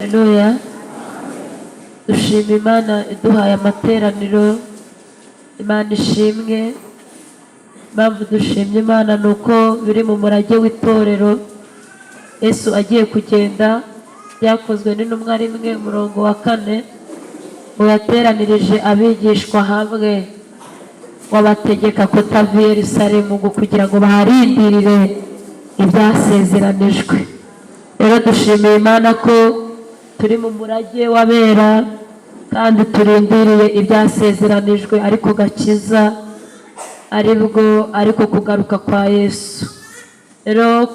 Haleluya. Dushima Imana iduhaye amateraniro. Imana ishimwe. Impamvu dushimye Imana ni uko biri mu murage w'itorero. Yesu agiye kugenda, byakozwe n'intumwa rimwe umurongo wa 4, ngo yateranirije abigishwa hamwe, wabategeka kutava i Yerusalemu kugira ngo baharindirire ibyasezeranijwe. Rero dushimiye Imana ko turi mu murage w'abera kandi turindiriye ibyasezeranijwe, ariko gakiza ariko kugaruka kwa Yesu. Rero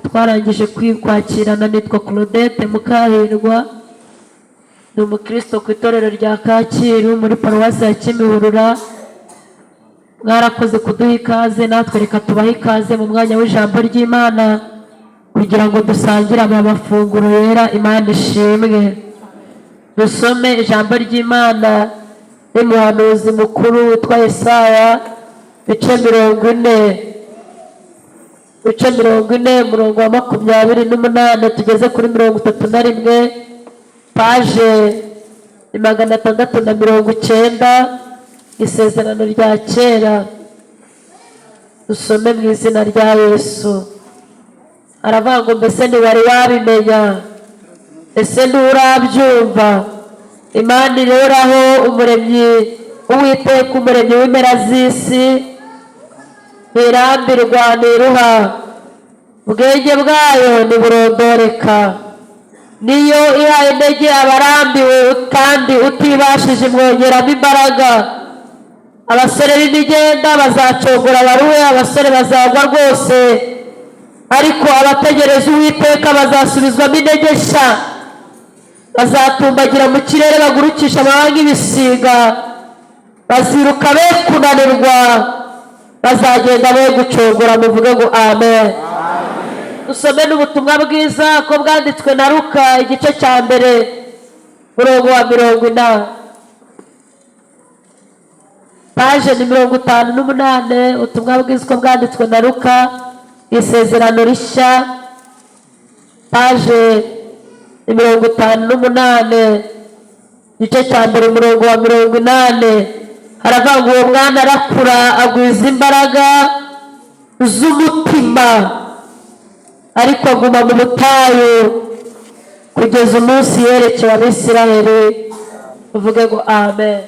twarangije kwakirana. Nitwa Claudette Mukahirwa, ni umukristo ku itorero rya Kacyiru muri paruwasi ya Kimihurura. Mwarakoze kuduha ikaze, natwe reka tubahe ikaze mu mwanya w'ijambo ry'Imana kugira ngo dusangire aya mafunguro yera. Imana ishimwe. Dusome ijambo ry'Imana n'umuhanuzi mukuru witwa Yesaya, ibice 40 umurongo wa 28 tugeze kuri 31, paje 690, isezerano rya kera. Dusome mu izina rya Yesu. Aravuga ngo mbese ntiwari wabimenya, ese nturabyumva? Imana ihoraho, umuremyi Uwiteka, umuremyi w'impera z'isi, ntirambirwa ntiruha, ubwenge bwayo ntiburondoreka. Niyo ihaye intege abarambiwe kandi utibashije imwongeramo imbaraga. Abasore b'imigenda bazacogora baruhe, abasore bazagwa rwose, ariko abategereje Uwiteka bazasubizwamo intege nshya. Bazatumbagira mu kirere bagurukisha amababa nk'ibisiga, baziruka be kunanirwa, bazagenda be gucogora. Muvuge ngo amen. Dusome n'ubutumwa bwiza ko bwanditswe na Luka, igice cya mbere umurongo wa 40, paje ni 58. Ubutumwa bwiza ko bwanditswe na Luka, isezerano rishya, paje 58, igice cya mbere umurongo wa 80. Haravuga ngo uwo mwana arakura, agwiza imbaraga z'umutima, ariko aguma mu butayu kugeza umunsi yerekewe Abisiraheli. Uvuge ngo amen.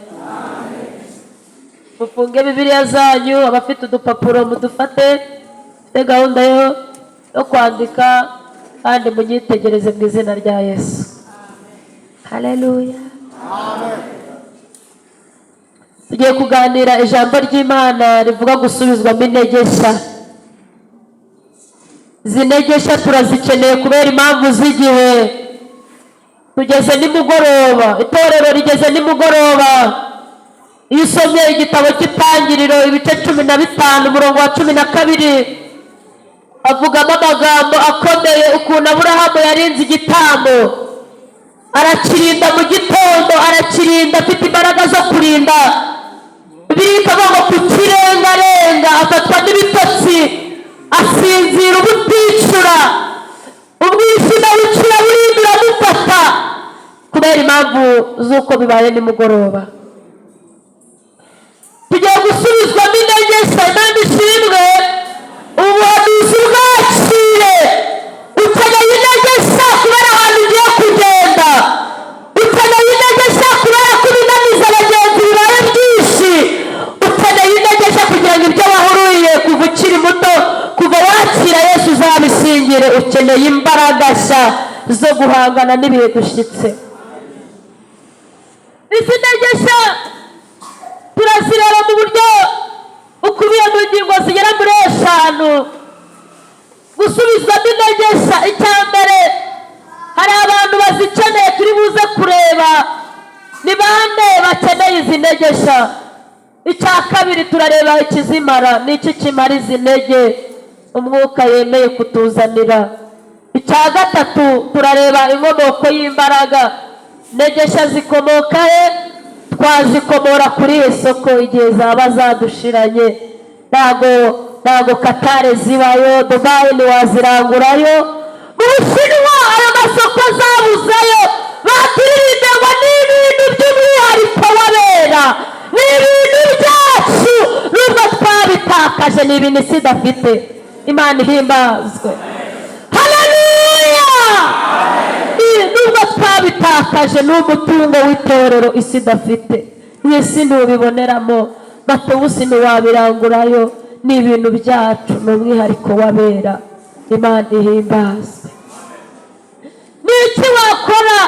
Mufunge Bibiliya zanyu, abafite udupapuro mudufate, mfite gahunda yo kwandika, kandi munyitegereze mu izina rya Yesu. Haleluya. Tugiye kuganira ijambo ry'Imana rivuga gusubizwamo intege nshya. Izi ntege nshya turazikeneye kubera impamvu z'igihe. Tugeze nimugoroba, itorero rigeze nimugoroba. Iyo usomye igitabo cy'Itangiriro ibice 15 umurongo wa 12, avugamo amagambo akomeye, ukuntu Aburahamu yarinze igitambo, arakirinda mu gitondo, arakirinda afite imbaraga zo kurinda. Bikavuga ngo kukirengarenga afatwa n'ibitotsi, asinzira ubuticura, umwijima wicira burindura mufata, kubera impamvu z'uko bibaye nimugoroba. Tugiye gusubizwamo intege nshya. Imana ishimwe. Ubuhanuzi bwakire. Ukeneye intege nshya kubera ahantu ugiye kugenda. Ukeneye intege nshya kubera ko ibinaniza abagenzi bibaye byinshi. Ukeneye intege nshya kugira ngo ibyo wahururiye kuva ukiri muto, kuva wakira Yesu uzabisingire. Ukeneye imbaraga nshya zo guhangana n'ibihe dushyitse. Izi ntege nshya turazireba mu buryo ukubiye mu ngingo zigera muri 5. Gusubizwamo intege nshya, icya mbere, hari abantu bazikeneye turi buze kureba ni bande bakeneye izi ntege nshya. Icya kabiri, turareba ikizimara, ni iki kimara izi ntege umwuka yemeye kutuzanira. Icya gatatu, turareba inkomoko y'imbaraga. Intege nshya zikomoka he? Twazikomora kuri isoko igihe zaba zadushiranye. Ntago Katare zibayo, Dubai ntiwazirangurayo, mu Bushinwa ayo masoko zabuzeyo, baturirimbe ngo ni ibintu by'umwihariko w'abera, ni ibintu byacu nubwo twabitakaje, ni ibintu isi idafite. Imana ihimbazwe. Haleluya. Nubwo twabitakaje ni umutungo w'itorero isi idafite. Isi ntubiboneramo, Matewusi ntiwabirangurayo, ni ibintu byacu, ni umwihariko w'abera. Imana ihimbazwe. Ni iki wakora?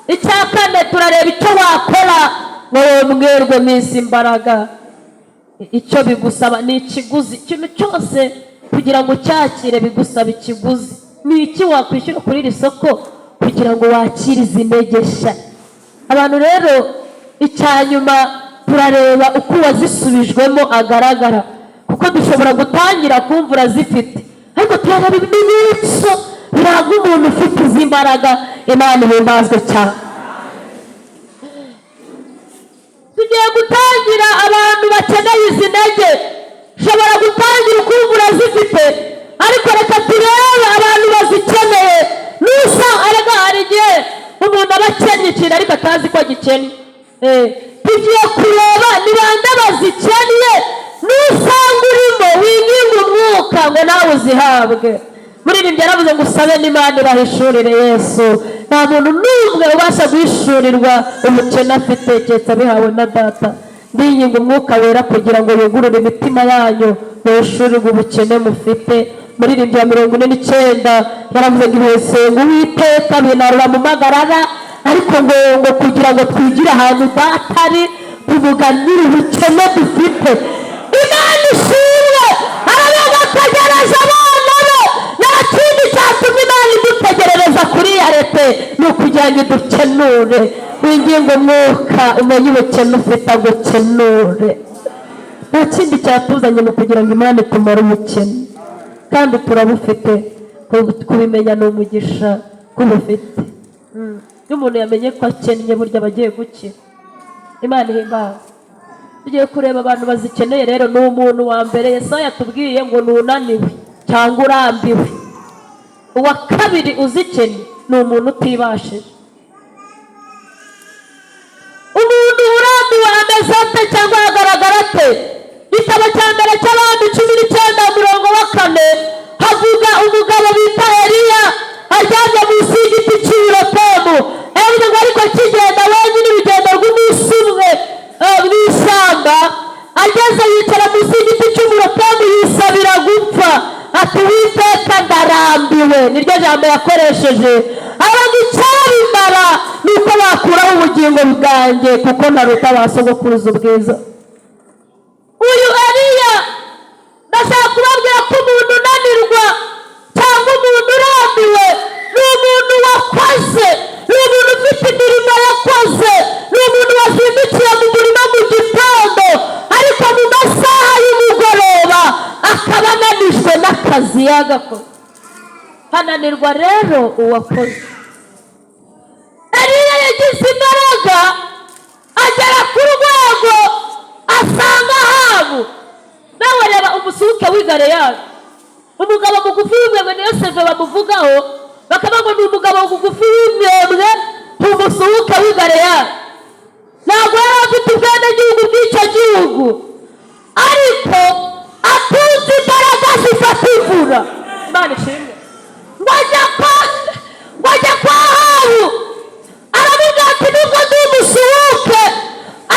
Icya kane turareba icyo wakora ngo wongerwe minsi imbaraga. Icyo bigusaba ni ikiguzi. Ikintu cyose kugira ngo cyakire bigusaba ikiguzi. Ni iki wakwishyura kuri iri soko kugira ngo wakire izi ntegesha? Abantu rero icya nyuma turareba uko uwazisubijwemo agaragara, kuko dushobora gutangira kumva urazifite, ariko turareba ibimenyetso biranga umuntu ufite izi mbaraga. Imana ihimbazwe cyane. Tugiye gutangira abantu bakeneye izi ntege. Ushobora gutangira ukumva urazifite, ariko reka turebe abantu bazikeneye. Nusa arega hari igihe umuntu aba akennye ikintu ariko atazi ko agikennye. Tugiye kureba ni bande bazikennye, nusanga urimo winginga umwuka ngo nawe uzihabwe. Muri ibi byaravuze ngo usabe n'Imana ibahishurire Yesu. Nta muntu n'umwe ubasha guhishurirwa umukene afite keretse abihawe na Data. Ndinginga umwuka wera kugira ngo yugurure imitima yanyu muhishurirwe ubukene mufite. Muri ibi bya 49 yaravuze ngo ibisenga Uwiteka binarura mu magarara, ariko ngo kugira ngo twigire ahantu Data ari, tuvuganire ubukene dufite. Imana ishimwe. Aravuga ategereje abana be. Nta kindi cyatuma Imana idutegerereza kuri ya leta, ni ukugira ngo idukenure. Winginga umwuka umenye ubukene ufite agukenure. Nta kindi cyatuzanye mu kugira ngo Imana itumare ubukene, kandi turabufite. Kubimenya ni umugisha kubufite. Iyo umuntu yamenye ko akennye burya bagiye gukira. Imana ihimbaza. Tugiye kureba abantu bazikeneye rero. Ni umuntu wa mbere Yesaya yatubwiye ngo nunaniwe cyangwa urambiwe. Uwa kabiri uzikennye ni umuntu utibashije. Umuntu urambiwe ameze ate cyangwa agaragara ate? Igitabo cya mbere cy'Abami 19:4 havuga umugabo bita Eliya aryamye munsi y'igiti cy'Urotemu. Yavuze ngo ariko kigenda wenyine urugendo rw'umunsi umwe mu ishyamba, ageze yicara munsi y'igiti cy'Urotemu yisabira gupfa. Ati Uwiteka ndarambiwe. Niryo jambo yakoresheje. Aravuga icyabimara ni uko bakuraho ubugingo bwanjye, kuko naruta ba sogokuruza ubwiza. Uyu Eliya ndashaka kubabwira ko umuntu unanirwa cyangwa umuntu urambiwe ni umuntu wakoze, ni umuntu ufite imirimo yakoze, ni umuntu wazindukiye mu murima mu gitondo, ariko mu masaha y'umugoroba akaba ananijwe n'akazi yagakoze. Hananirwa rero uwakoze. Eliya yagize imbaraga agera ku rwego asanga Ahabu. Nawe reba umusuke w'Igaleyadi, umugabo mugufi w'imwemwe niyo Seve bamuvugaho, bakaba ngo ni umugabo mugufi w'imwemwe, umusuke w'Igaleyadi. Ntabwo yari afite ubwenegihugu bw'icyo gihugu, ariko atunze imbaraga zifata imvura. Imana ishimwe. Ngo ajya kwa Ahabu aravuga ati nubwo ndi umusuke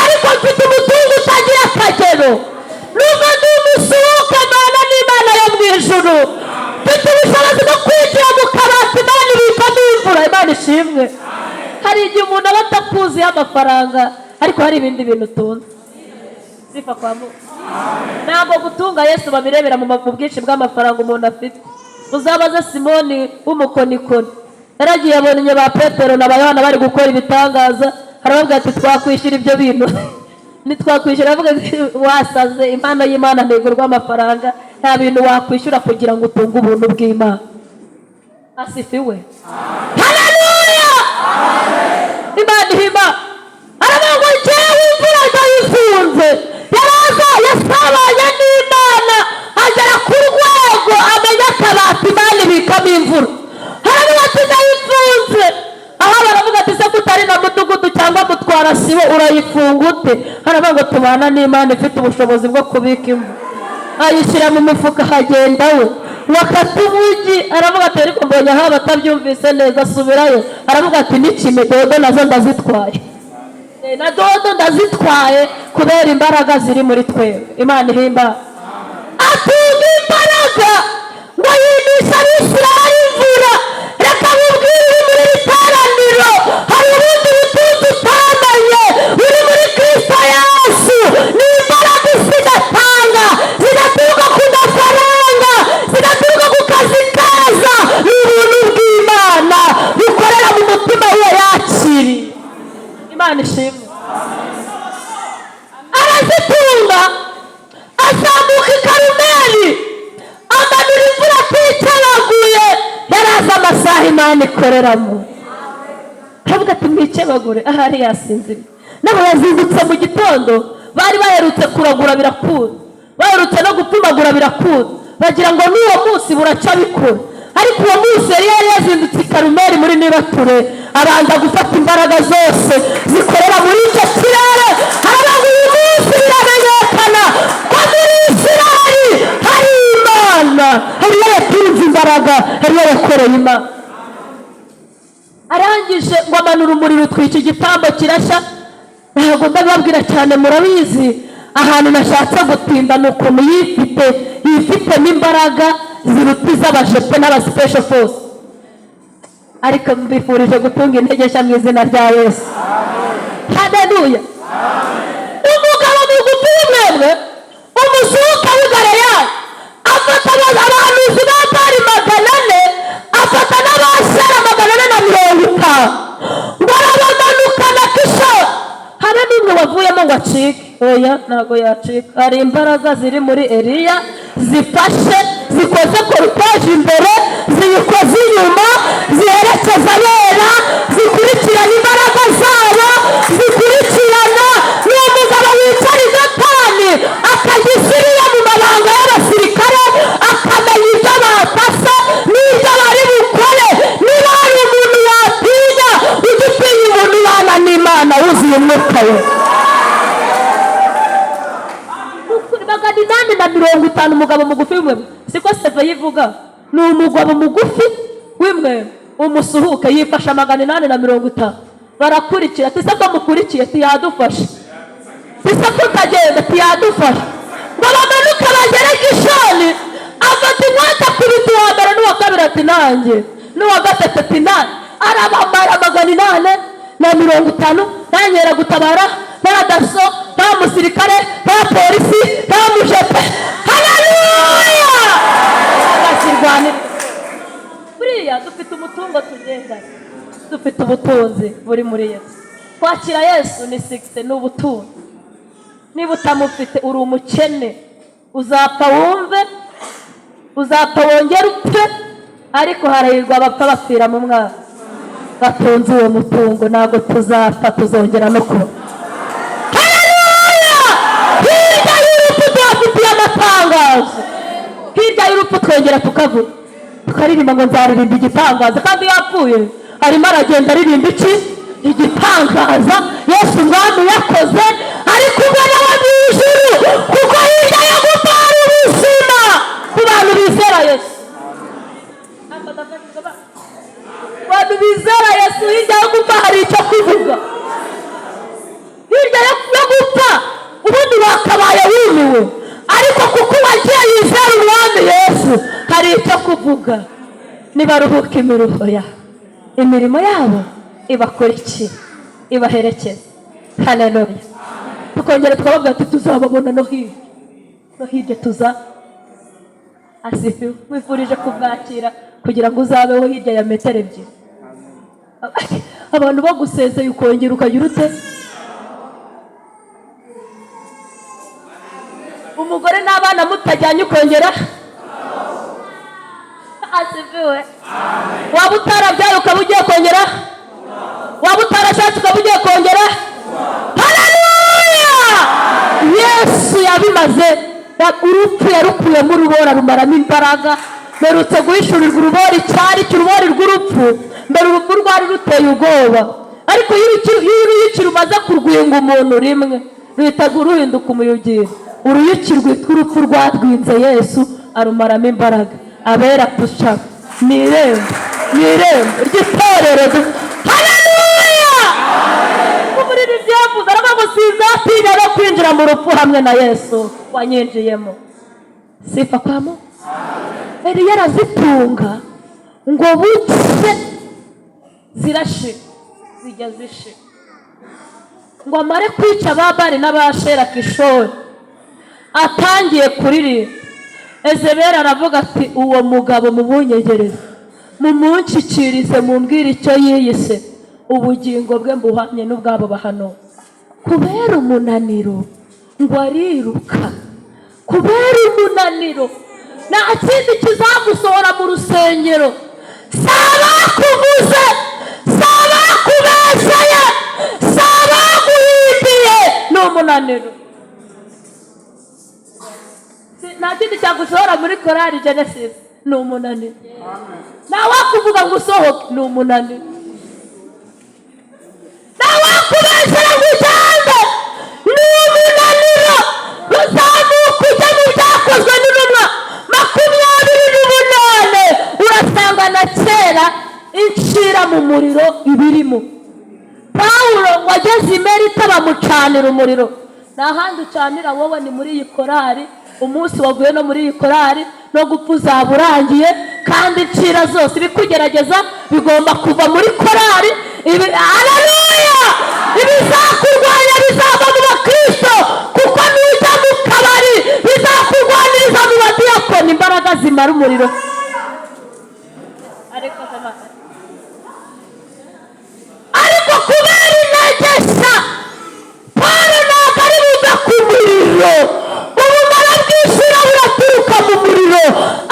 ariko mfite umutungo utagira akagero. Nubwo ndi umusuke Mana n'Imana yo mu ijuru, mfite ubushobozi bwo kwinjira mu kabati Imana ibikamo imvura. Imana ishimwe. Hari igihe umuntu aba atakuziho amafaranga, ariko hari ibindi bintu utunze. Sifa kwa Mungu. Ntabwo gutunga Yesu babirebera mu bwinshi bw'amafaranga umuntu afite. Uzabaze Simoni w'umukonikoni. Yaragiye abonye ba Petero na ba Yohana bari gukora ibitangaza, arababwira ati twakwishyura ibyo bintu. Nitwakwishyura. Avuga wasaze, impano y'Imana ntigurwa amafaranga. Nta bintu wakwishyura kugira ngo utunge ubuntu bw'Imana. Asifiwe. Haleluya. Imana ihima. Aravuga ngo njyewe imvura ndayifunze. Yaraza yasabanye n'Imana agera ku rwego amenya akabati Imana ibikamo imvura. akagari na mudugudu cyangwa mutwara sibo urayifunga ute? Haravuga ngo tubana n'Imana ifite ubushobozi bwo kubika imvu. Ayishyira mu mufuka hagenda we. Wakata ubugi aravuga ati ariko mbonye aho batabyumvise neza, asubirayo aravuga ati n'ikime dodo nazo ndazitwaye, na dodo ndazitwaye kubera imbaraga ziri muri twebwe. Imana ihimba. Atunga imbaraga ngo yimisha Abisirayeli imvura. Reka mubwire muri iteraniro hari ubundi butunzi utamanye buri muri Kristo Yesu. Ni imbaraga zigatanga, zigaturuka ku mafaranga, zigaturuka ku kazi keza. Ni ubuntu bw'Imana bukorera mu mutima we yakiriye. Imana ishimwe. Arazitunga, azamuka i Karumeli, amanura imvura atikebaguye. Yarazi amasaha Imana ikoreramo. Aravuga ati mwikebagure, ahari yasinzira. Nabo yazindutse mu gitondo, bari baherutse kuragura birakura, baherutse no gupfumagura birakura, bagira ngo n'uwo munsi buraca bikura. Ariko uwo munsi yari yazindutse i Karumeli muri Nibature, abanza gufata imbaraga zose zikorera muri icyo kirere. Aravuga uyu munsi biramenyekana ko muri Isirayeli hari Imana, hari yatunze imbaraga, hari yakoreye Imana. Arangije ngo amanura umuriro utwika igitambo kirashya. Ntabwo ndababwira cyane, murabizi ahantu nashatse gutinda ni ukuntu yifite n'imbaraga ziruta iz'abajepe n'abasipesho force. Ariko mbifurije gutunga integesha mu izina rya Yesu. Haleluya. Umugabo mugufi w'umwemwe, umuzuka w'i Galeyadi, afata abahanuzi ba Bali 400, afata n'abashera 450, ngo arabamanukana Kishoni. Habe n'umwe wavuyemo ngo acike. Oya, ntabwo yacika. Hari imbaraga ziri muri Eliya zifashe, zikoze korutaje imbere, ziyikoze inyuma, ziherekeza abera, zikurikirana imbaraga zabo, zikurikirana. Ni umugabo wicara i Dotani akagisiriya mu mabanga y'abasirikare, akamenya ibyo batase n'ibyo bari bukore. Niba hari umuntu watinya, ujye utinya umuntu ubana n'Imana wuzuye umwuka we. 850 umugabo mugufi w'imwe, siko Steve yivuga. Ni umugabo mugufi w'imwe, umusuhuke yifasha 850. Barakurikira, tisa ko mukurikiye tiyadufasha, tisa ko kagenda tiyadufasha. Ngo bamanuka bagere Kishoni, afata inkota ku biti wa mbere n'uwa kabiri ati nanjye, n'uwa gatatu ati nanjye. Arabamara 850, nanyera gutabara, nta daso, nta musirikare, nta polisi, nta mujepe. Haleluya. Agasirwanira. Buriya dufite umutungo tugendana, dufite ubutunzi buri muri Yesu. Kwakira Yesu ni 60 n'ubutunzi. Niba utamufite uri umukene, uzapfa wumve, uzapfa wongera upfe. Ariko harahirwa abapfa bapfira mu mwaka batunze uwo mutungo. Ntabwo tuzapfa, tuzongera no kuba. Haleluya. Hirya y'urupfu tuhafitiye amatangazo, hirya y'urupfu twongera tukavuga, tukaririmba ngo nzaririmba igitangaza. Kandi yapfuye arimo aragenda aririmba iki? Igitangaza Yesu umwami yakoze ari kumwe nawe mu ijuru, kuko hirya yo gupfa hari ubuzima ku bantu bizera Yesu. Abantu bizera Yesu, hirya yo gupfa hari icyo kuvuga. Hirya yo gupfa ubundi wakabaye wimiwe, ariko kuko wagiye yizera umwami Yesu hari icyo kuvuga. Nibaruhuka imiruho yabo, imirimo yabo ibakurikira, ibaherekeza. Haleluya. Tukongera twababwira ati tuzababona no hirya tuza asifiwe. Wifurije kubwakira kugira ngo uzabeho hirya ya metero 2. Abantu bagusezeye ukongera ukagira ute? Umugore n'abana mutajyanye ukongera asifiwe. Waba utarabyaye ukaba ugiye kongera, waba utarashatse ukaba ugiye kongera. Haleluya. Yesu yabimaze. Urupfu yarukuye mu rubora rumaramo imbaraga. Merutse guhishurirwa urubori cyari cy'urubori rw'urupfu. Mbere urupfu rwari ruteye ubwoba, ariko iyo uruyuki rumaze kurwinga umuntu rimwe ruhita ruhinduka umuyugiro. Uruyuki rwitwa urupfu rwadwinze Yesu arumaramo imbaraga. Abera pushaka ni irembo ry'itorero. Haleluya! Umuriro ibyavuze aravuga ngo sinzatinya no kwinjira mu rupfu hamwe na Yesu wanyinjiyemo. Sifa kwa Mungu. Eliya arazitunga ngo buke zirashira, zijya zishira, ngo amare kwica Ababali n'Abashera Kishori. Atangiye kuririmba, Ezebeli aravuga ati uwo mugabo mubunyegereze, mumunshyikirize, mumbwire icyo yiyise, ubugingo bwe mbuhamye n'ubwabo bahano. Kubera umunaniro ngo ariruka, kubera umunaniro nta kindi kizagusohora mu rusengero. Saba kuvuze, saba kubeshaye, saba guhimbiye, ni umunaniro. Nta kindi cyagusohora muri korali Genesis, ni umunaniro. Ntawakuvuga ngo usohoke, ni umunaniro. Ntawakubeshyera ngo ugende, ni umunaniro. Uzamuka ujya mu byakozwe n'intumwa 28, urasanga na kera incira mu muriro ibirimo. Pawulo wageze i Merita bamucanira umuriro. Nta handi ucanira wowe, ni muri iyi korali. Umunsi waguye no muri iyi korali no gupfa uzaba urangiye, kandi incira zose ibikugerageza bigomba kuva muri korali. Haleluya! Ibizakurwanya bizava mu bakristo, kuko nujya mu kabari bizakurwaniriza mu badiyakoni. Imbaraga zimara umuriro. Ariko kubera integesha, Pawulo ntabwo ari buze ku muriro. Ubumara bw'ishira buraturuka mu muriro,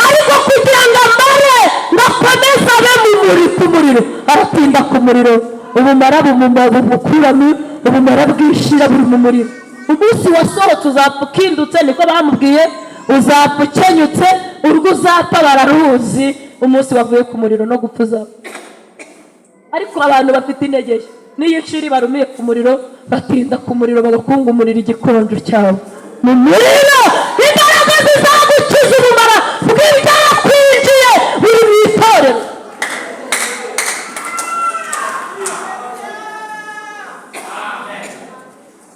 ariko kugira ngo amare ngakomeze abe ku muriro, aratinda ku muriro. Ubumara bumukuramo, ubumara bw'ishira buri mu muriro. Umunsi wasohotse uzapfa ukindutse, niko bamubwiye. Uzapfa ukenyutse, urwo uzapfa bararuzi. Umunsi wavuye ku muriro no gupfa uzapfa. Ariko abantu bafite intege n'iyo inciri barumiye ku muriro, batinda ku muriro bagakunga umuriro igikonjo cyabo. Mu muriro imbaraga zizagukiza ubumara bw'ibyakwinjiye buri mu itorero.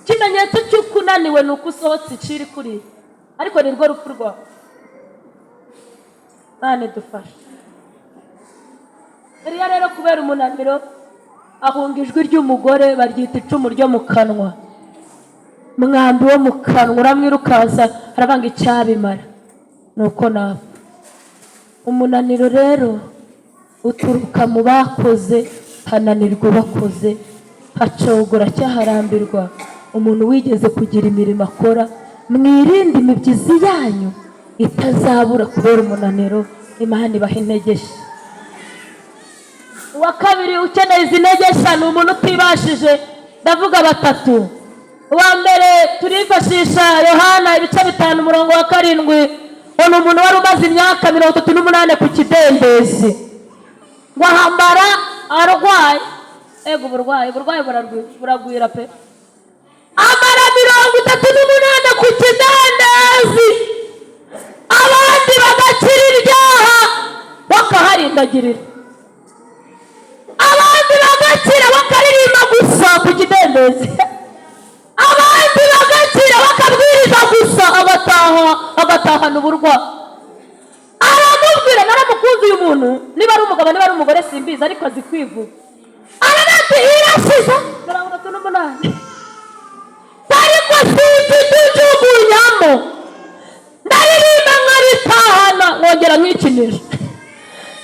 Ikimenyetso cy'uko unaniwe ni uko usohotse inciri kuriya, ariko ni rwo rupfu rwawe. Nane dufashe. Eliya rero kubera umunaniro ahunga ijwi ry'umugore, baryita icumu ryo mu kanwa. Mwambi wo mu kanwa uramwirukansa, arabanga icyabimara nuko napfa. Umunaniro rero uturuka mu bakoze, hananirwa bakoze, hacogora cyaharambirwa. Umuntu wigeze kugira imirimo akora, mwirinde imibyizi yanyu itazabura kubera umunaniro. Imana ibaha integesha. Uwa kabiri ukeneye izi ntegesha ni umuntu utibashije. Ndavuga batatu. Uwa mbere turifashisha Yohana ibice 5:7. Ni umuntu wari umaze imyaka 38 ku kidendezi, ngo ahambara arwaye. Ego uburwayi buragwira pe. Amara 38 ku kidendezi, abandi bagakira ibyaha bakaharindagirira, abandi bagakira bakaririmba gusa ku kidendezi, abandi bagakira bakabwiriza gusa, agatahana uburwayi. Aramubwira, naramukunze uyu muntu, niba ari umugabo niba ari umugore simbizi, ariko azi kwivuga. Arati irashize 38, ariko sinjugunyamo, ndaririmba nkaritahana nkongera nkikinisha,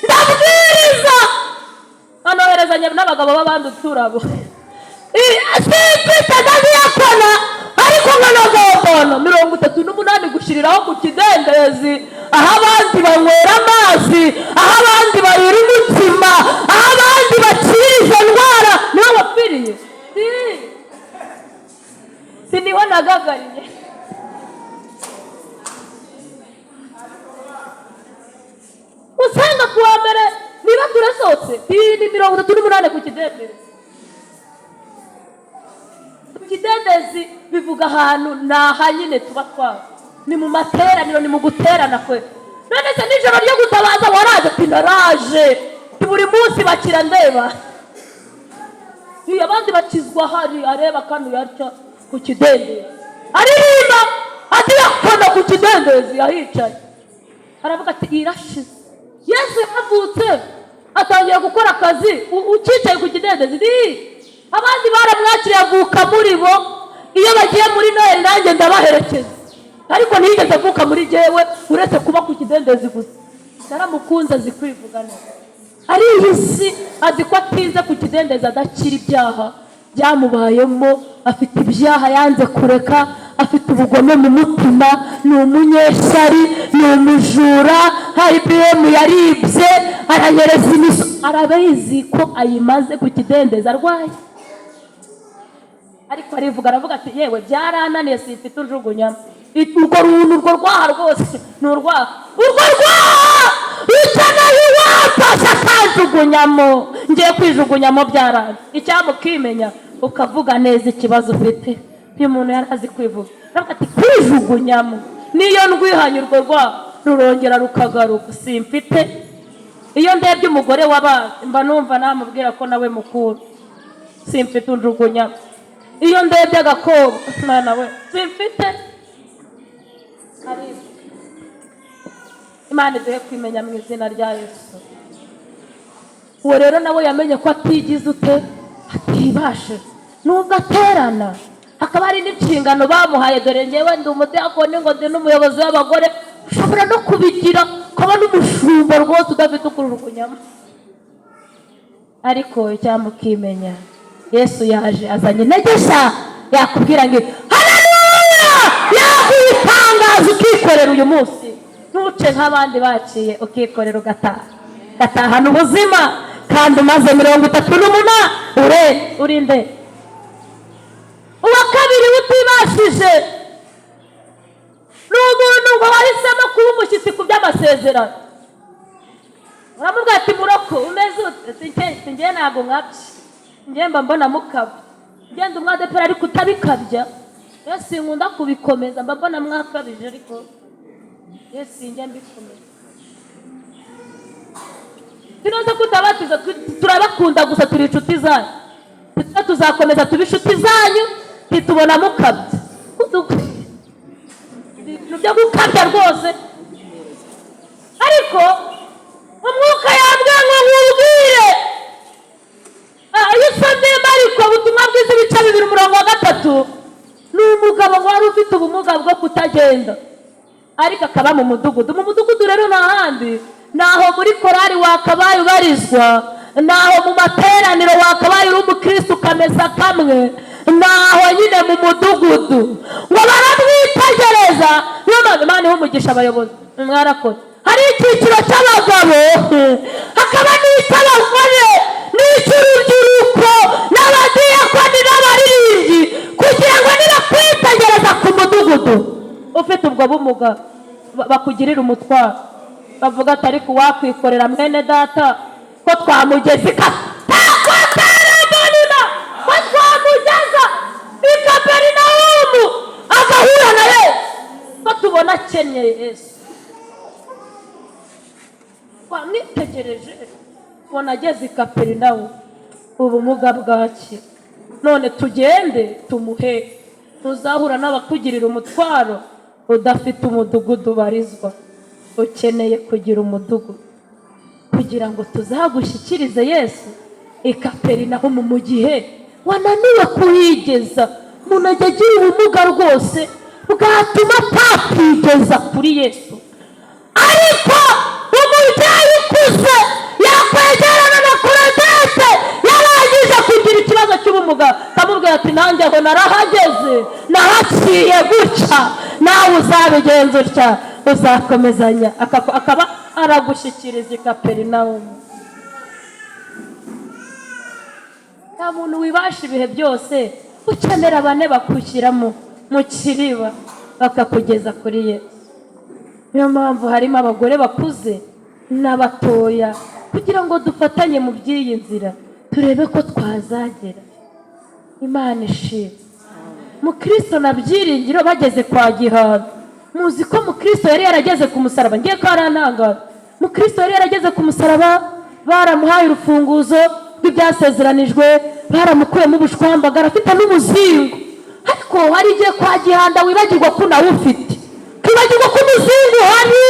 ndabwiriza anoherezanya n'abagabo b'abandi uturabo. Simfite ndabiyakona, ariko nkanagombona 38 gushiriraho ku kidendezi, aho abandi banywera amazi, aho abandi barira umutsima, aho abandi bakira izo ndwara, niho bapfiriye. Siniho nagagariye. Usanga kuwa mbere niba turasohotse ni 38 ku kidendezi, ikidendezi bivuga ahantu naha nyine tuba twawe, ni mu materaniro, ni mu guterana kwe. None se nijoro ryo gutabaza waraje? Ati naraje, buri munsi bakira ndeba. Iyo abandi bakizwa hari areba kandi yarya ku kidendezi, aririmba ati yakona ku kidendezi yahicaye, aravuga ati irashize. Yesu yavutse atangira gukora akazi ukicaye ku kidendezi. Abandi baramwakiriye avuka muri bo, iyo bagiye muri Noheli nanjye ndabaherekeza, ariko ntiyigeze avuka muri jewe uretse kuba ku kidendezi gusa. Naramukunze azi kwivuga neza, ari isi azi ko atinze ku kidendezi adakira ibyaha byamubayemo, afite ibyaha yanze kureka, afite ubugome mu mutima, ni umunyeshyari, ni umujura, hari ibihemu yaribye, aranyereza imiso, arabizi ko ayimaze ku kidendezi arwaye, ariko arivuga aravuga ati yewe byarananiye simfite ujugunyamo. Urwo runtu urwo rwaha rwose ni urwaha, urwo rwaha ukeneye uwapasha akanjugunyamo, ngiye kwijugunyamo byarane. Icyamukimenya ukavuga neza ikibazo ufite. Iyo umuntu yari azi kwivuga aravuga ati kwijugunyamo, niyo ndwihanye urwo rwaha rurongera rukagaruka simfite. Iyo ndebye umugore w'abandi mba numva namubwira ko nawe mukuru, simfite unjugunyamo. Iyo ndebye agakobwa mwana we simfite. Imana iduhe kwimenya mu izina rya Yesu. Uwo rero nawe yamenye ko atigize ute, atibashe, nubwo aterana hakaba hari n'inshingano bamuhaye. Dore ngewe ndi umudiyakoni, ngo ndi n'umuyobozi w'abagore, ushobora no kubigira ukaba n'umushumba rwose udafite ukurujugunyamo. Ariko icyamukimenya Yesu yaje azanye integesha, yakubwira ngo haleluya, yakwitangaza ukikorera uyu munsi, ntuce nk'abandi baciye, ukikorera ugatahana ubuzima. Kandi umaze 38 urinde. Uwa kabiri utibashije ni umuntu ngo wahisemo kuba umushyitsi ku by'amasezerano. Uramubwira ati muroko umeze ute? Njye ntabwo nkabye, njye mba mbona mukabya, ngenda umwadepera ariko utabikabya. Yesu nkunda kubikomeza, mba mbona mwakabije ariko Yesu njye mbikomeza. Tinoze kutabatiza turabakunda gusa, turi inshuti zanyu, tuzakomeza tuba inshuti zanyu, ntitubona mukabya. Nubyo gukabya rwose, ariko umwuka yambwiye ngo nkubwire. Iyo usomye Mariko ubutumwa bwiza ibice 2:3, ni umugabo wari ufite ubumuga bwo kutagenda, ariko akaba mu mudugudu. Mu mudugudu rero n'ahandi, naho muri korari wakabaye ubarizwa, naho mu materaniro wakabaye uri umukristo ukameza kamwe, naho nyine mu mudugudu ngo baramwitegereza. Niyo mpamvu Imana iha umugisha abayobozi, mwarakoze. Hari icyiciro cy'abagabo, hakaba n'icy'abagore, n'icy'urubyiruko, n'abadiyakoni n'abaririmbyi, kugira ngo nibakwitegereza ku mudugudu ufite ubwo bumuga bakugirira umutwaro, bavuga ati ariko wakwikorera mwene data ko twamugeze Kaperinaum, ko twamugeza i Kaperinaumu agahura na Yesu, ko tubona akenyeye Yesu. Twamwitegereje ubona ageze i Kaperinaumu, ubumuga bwaki. None tugende tumuhe, ntuzahura n'abakugirira umutwaro udafite umudugudu ubarizwa. Ukeneye kugira umudugudu kugira ngo tuzagushyikirize Yesu i Kaperinaumu mu gihe wananiwe kuhigeza. Umuntu ajya agira ubumuga rwose bwatuma atakigeza kuri Yesu, ariko umubyeyi ukuze yakwegerana na Claudette yarangije kugira ikibazo cy'ubumuga, akamubwira ati nanjye aho narahageze, nahaciye gutya, nawe uzabigenza utya, uzakomezanya. Akaba aragushyikiriza i Kaperinaumu. Nta muntu wibasha ibihe byose, ukenera bane bakushyiramo mu kiriba bakakugeza kuri Yesu. Niyo mpamvu harimo abagore bakuze n'abatoya, kugira ngo dufatanye mu by'iyi nzira turebe ko twazagera. Imana ishimwe. Mukristo na Byiringiro bageze kwa Gihanga. Muzi ko Mukristo yari yarageze ku musaraba, ngiye ko arantangaza. Mukristo yari yarageze ku musaraba, baramuhaye urufunguzo rw'ibyasezeranijwe, baramukuyemo ubushwambagara afite n'umuzingo. Ariko hari igihe kwa Gihanda wibagirwa ko nawe ufite, ukibagirwa ko umuzingo uhari,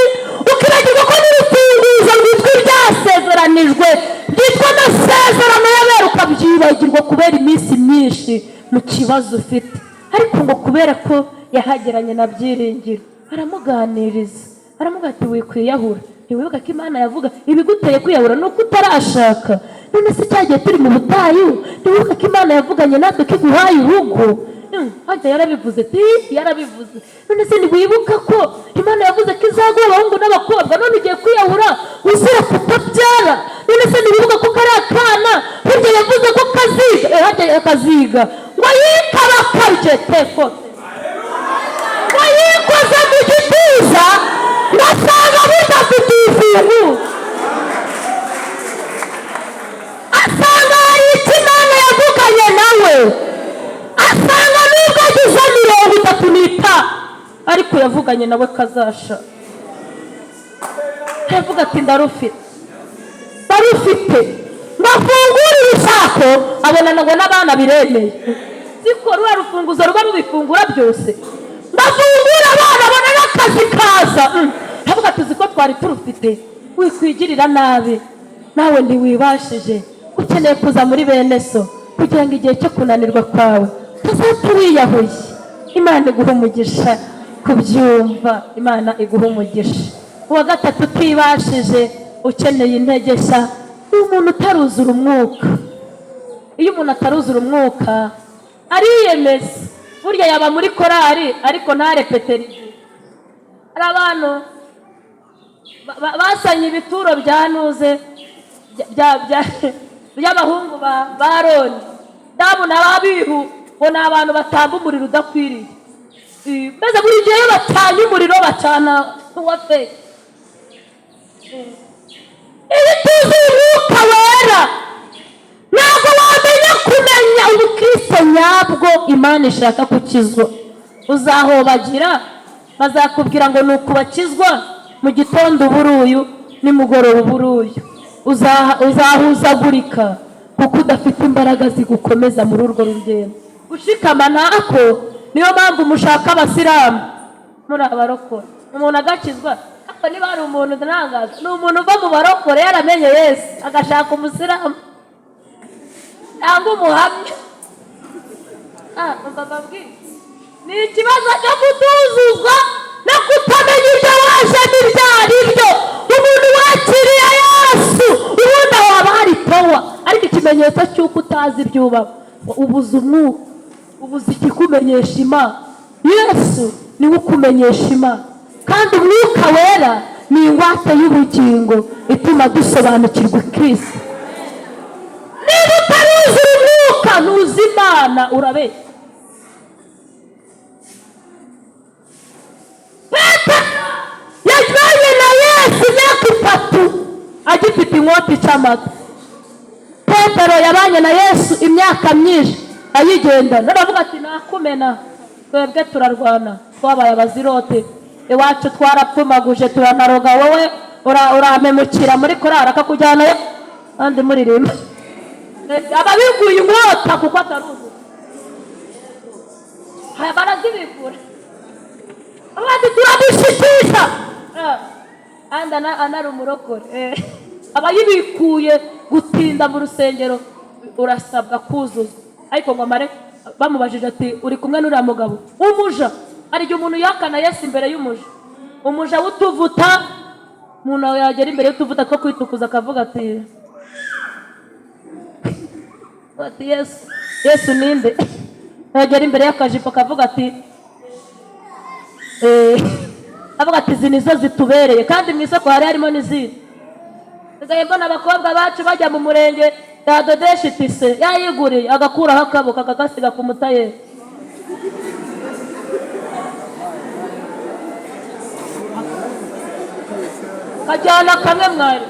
ukibagirwa ko n'urufunguzo rwitwa ibyasezeranijwe, byitwa amasezerano y'abera, ukabyibagirwa kubera iminsi myinshi mu kibazo ufite. Ariko ngo kubera ko yahageranye na Byiringiro, aramuganiriza, aramubwira ati wikwiyahura, ntiwibuka ko Imana yavuga ibiguteye kwiyahura nuko utarashaka. None se cyagiye turi mu butayu, ntiwibuka ko Imana yavuganye natwe ko iguhaye urugo. Hajya yarabivuze ati yarabivuze. None se ntiwibuka ko Imana yavuze ko izaguha abahungu n'abakobwa, none ugiye kwiyahura uzira kutabyara. None se ntiwibuka ko kari akana burya yavuze ko kaziga, hajya kaziga ngo yikaba karye tefote, ngo yikoze mu gituza ngasanga bidafite ifungu, asanga hari icyo Imana yavuganye nawe, asanga nubwo agize 35 ariko yavuganye nawe kazasha. Aravuga ati ndarufite ngafungura ibishako, abonana ngo n'abana biremeye, siko ruba rufunguzo ruba rubifungura byose. Ndafungura abana abona n'akazi kaza. Aravuga ati ziko twari turufite, wikwigirira nabi, nawe ntiwibashije, ukeneye kuza muri bene so kugira ngo igihe cyo kunanirwa kwawe utazapfa wiyahuye. Imana iguha umugisha kubyumva, Imana iguha umugisha. Uwa gatatu utibashije, ukeneye intege nshya, ni umuntu utaruzura umwuka. Iyo umuntu ataruzura umwuka ariyemeza, burya yaba muri korari ariko ntarepeteri. Hari abantu basanye ibituro bya nuze by'abahungu ba Aroni, damu n'ababihu ngo ni abantu batamba umuriro udakwiriye. Mbese buri gihe iyo bacanye umuriro bacana uwa feke. Ibituza umwuka wera ntabwo wamenya kumenya ubukristo nyabwo Imana ishaka kukizwa. Uzahobagira bazakubwira ngo ni ukubakizwa mu gitondo uburuyu nimugoroba uburuyu, uzahuzagurika kuko udafite imbaraga zigukomeza muri urwo rugendo. Gushikama ntako, niyo mpamvu mushaka abasilamu muri abarokore. Umuntu agakizwa, ariko niba hari umuntu ntangaza, ni umuntu uva mu barokore yaramenye Yesu agashaka umusilamu cyangwa umuhamya. Ni ikibazo cyo kutuzuzwa no kutamenya ibyo waje n'ibyo ari byo. Umuntu wakiriye Yesu ubundi waba hari power, ariko ikimenyetso cy'uko utazi ibyo uba ubuze umwuka, ubuze ikikumenyesha Imana. Yesu niwe ukumenyesha Imana, kandi umwuka wera ni ingwate y'ubugingo ituma dusobanukirwa Kristo. Niba utaruzi umwuka ntuzi Imana, urabeshya. Yajyanye na Yesu imyaka 3 agifite inkota icamata. Petero yabanye na Yesu imyaka myinshi ayigenda, naravuga ati nakumena, twebwe turarwana, twabaye abazirote, iwacu twarapfumaguje turanaroga, wowe uramemukira muri korari akakujyana kandi muririmba. Ababiguye inkota kuko ataruzi, barazibigura abandi turamushikisha anda anari umurokore. Abayibikuye gutinda mu rusengero urasabwa kuzuza. Ariko ngo mare bamubajije ati uri kumwe n'uriya mugabo umuja, hari igihe umuntu yakana Yesu imbere y'umuja, umuja w'utuvuta, umuntu yagera imbere y'utuvuta two kwitukuza akavuga ati Yesu ninde, yagera imbere y'akajipo akavuga ati avuga ati izi nizo zitubereye, kandi mu isoko hari harimo n'izindi. Nsigaye mbona abakobwa bacu bajya mu murenge yadodesha itise yayiguriye agakuraho akaboko akagasiga ku mutayeri. Kajyana kamwe mwari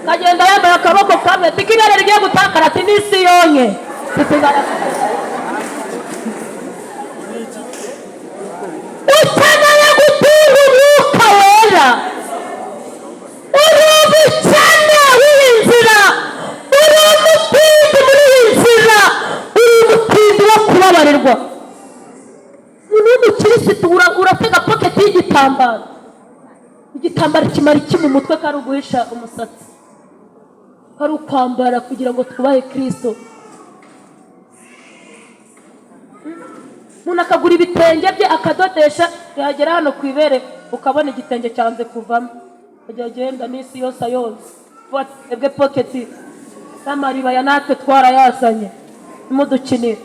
kagenda yambaye akaboko kamwe, tikibere rigiye gutakara ati n'isi yonye. umukirisitu uratega pocket y'igitambaro. Igitambaro kimara iki mu mutwe? Kari uguhisha umusatsi, kari ukwambara kugira ngo twubahe Kristo. Umuntu akagura ibitenge bye akadodesha, yagera hano ku ibere ukabona igitenge cyanze kuvamo, ajya agenda n'isi yose ayonze. Ebwe pocket n'amariba ya natwe twarayasanye, imudukinira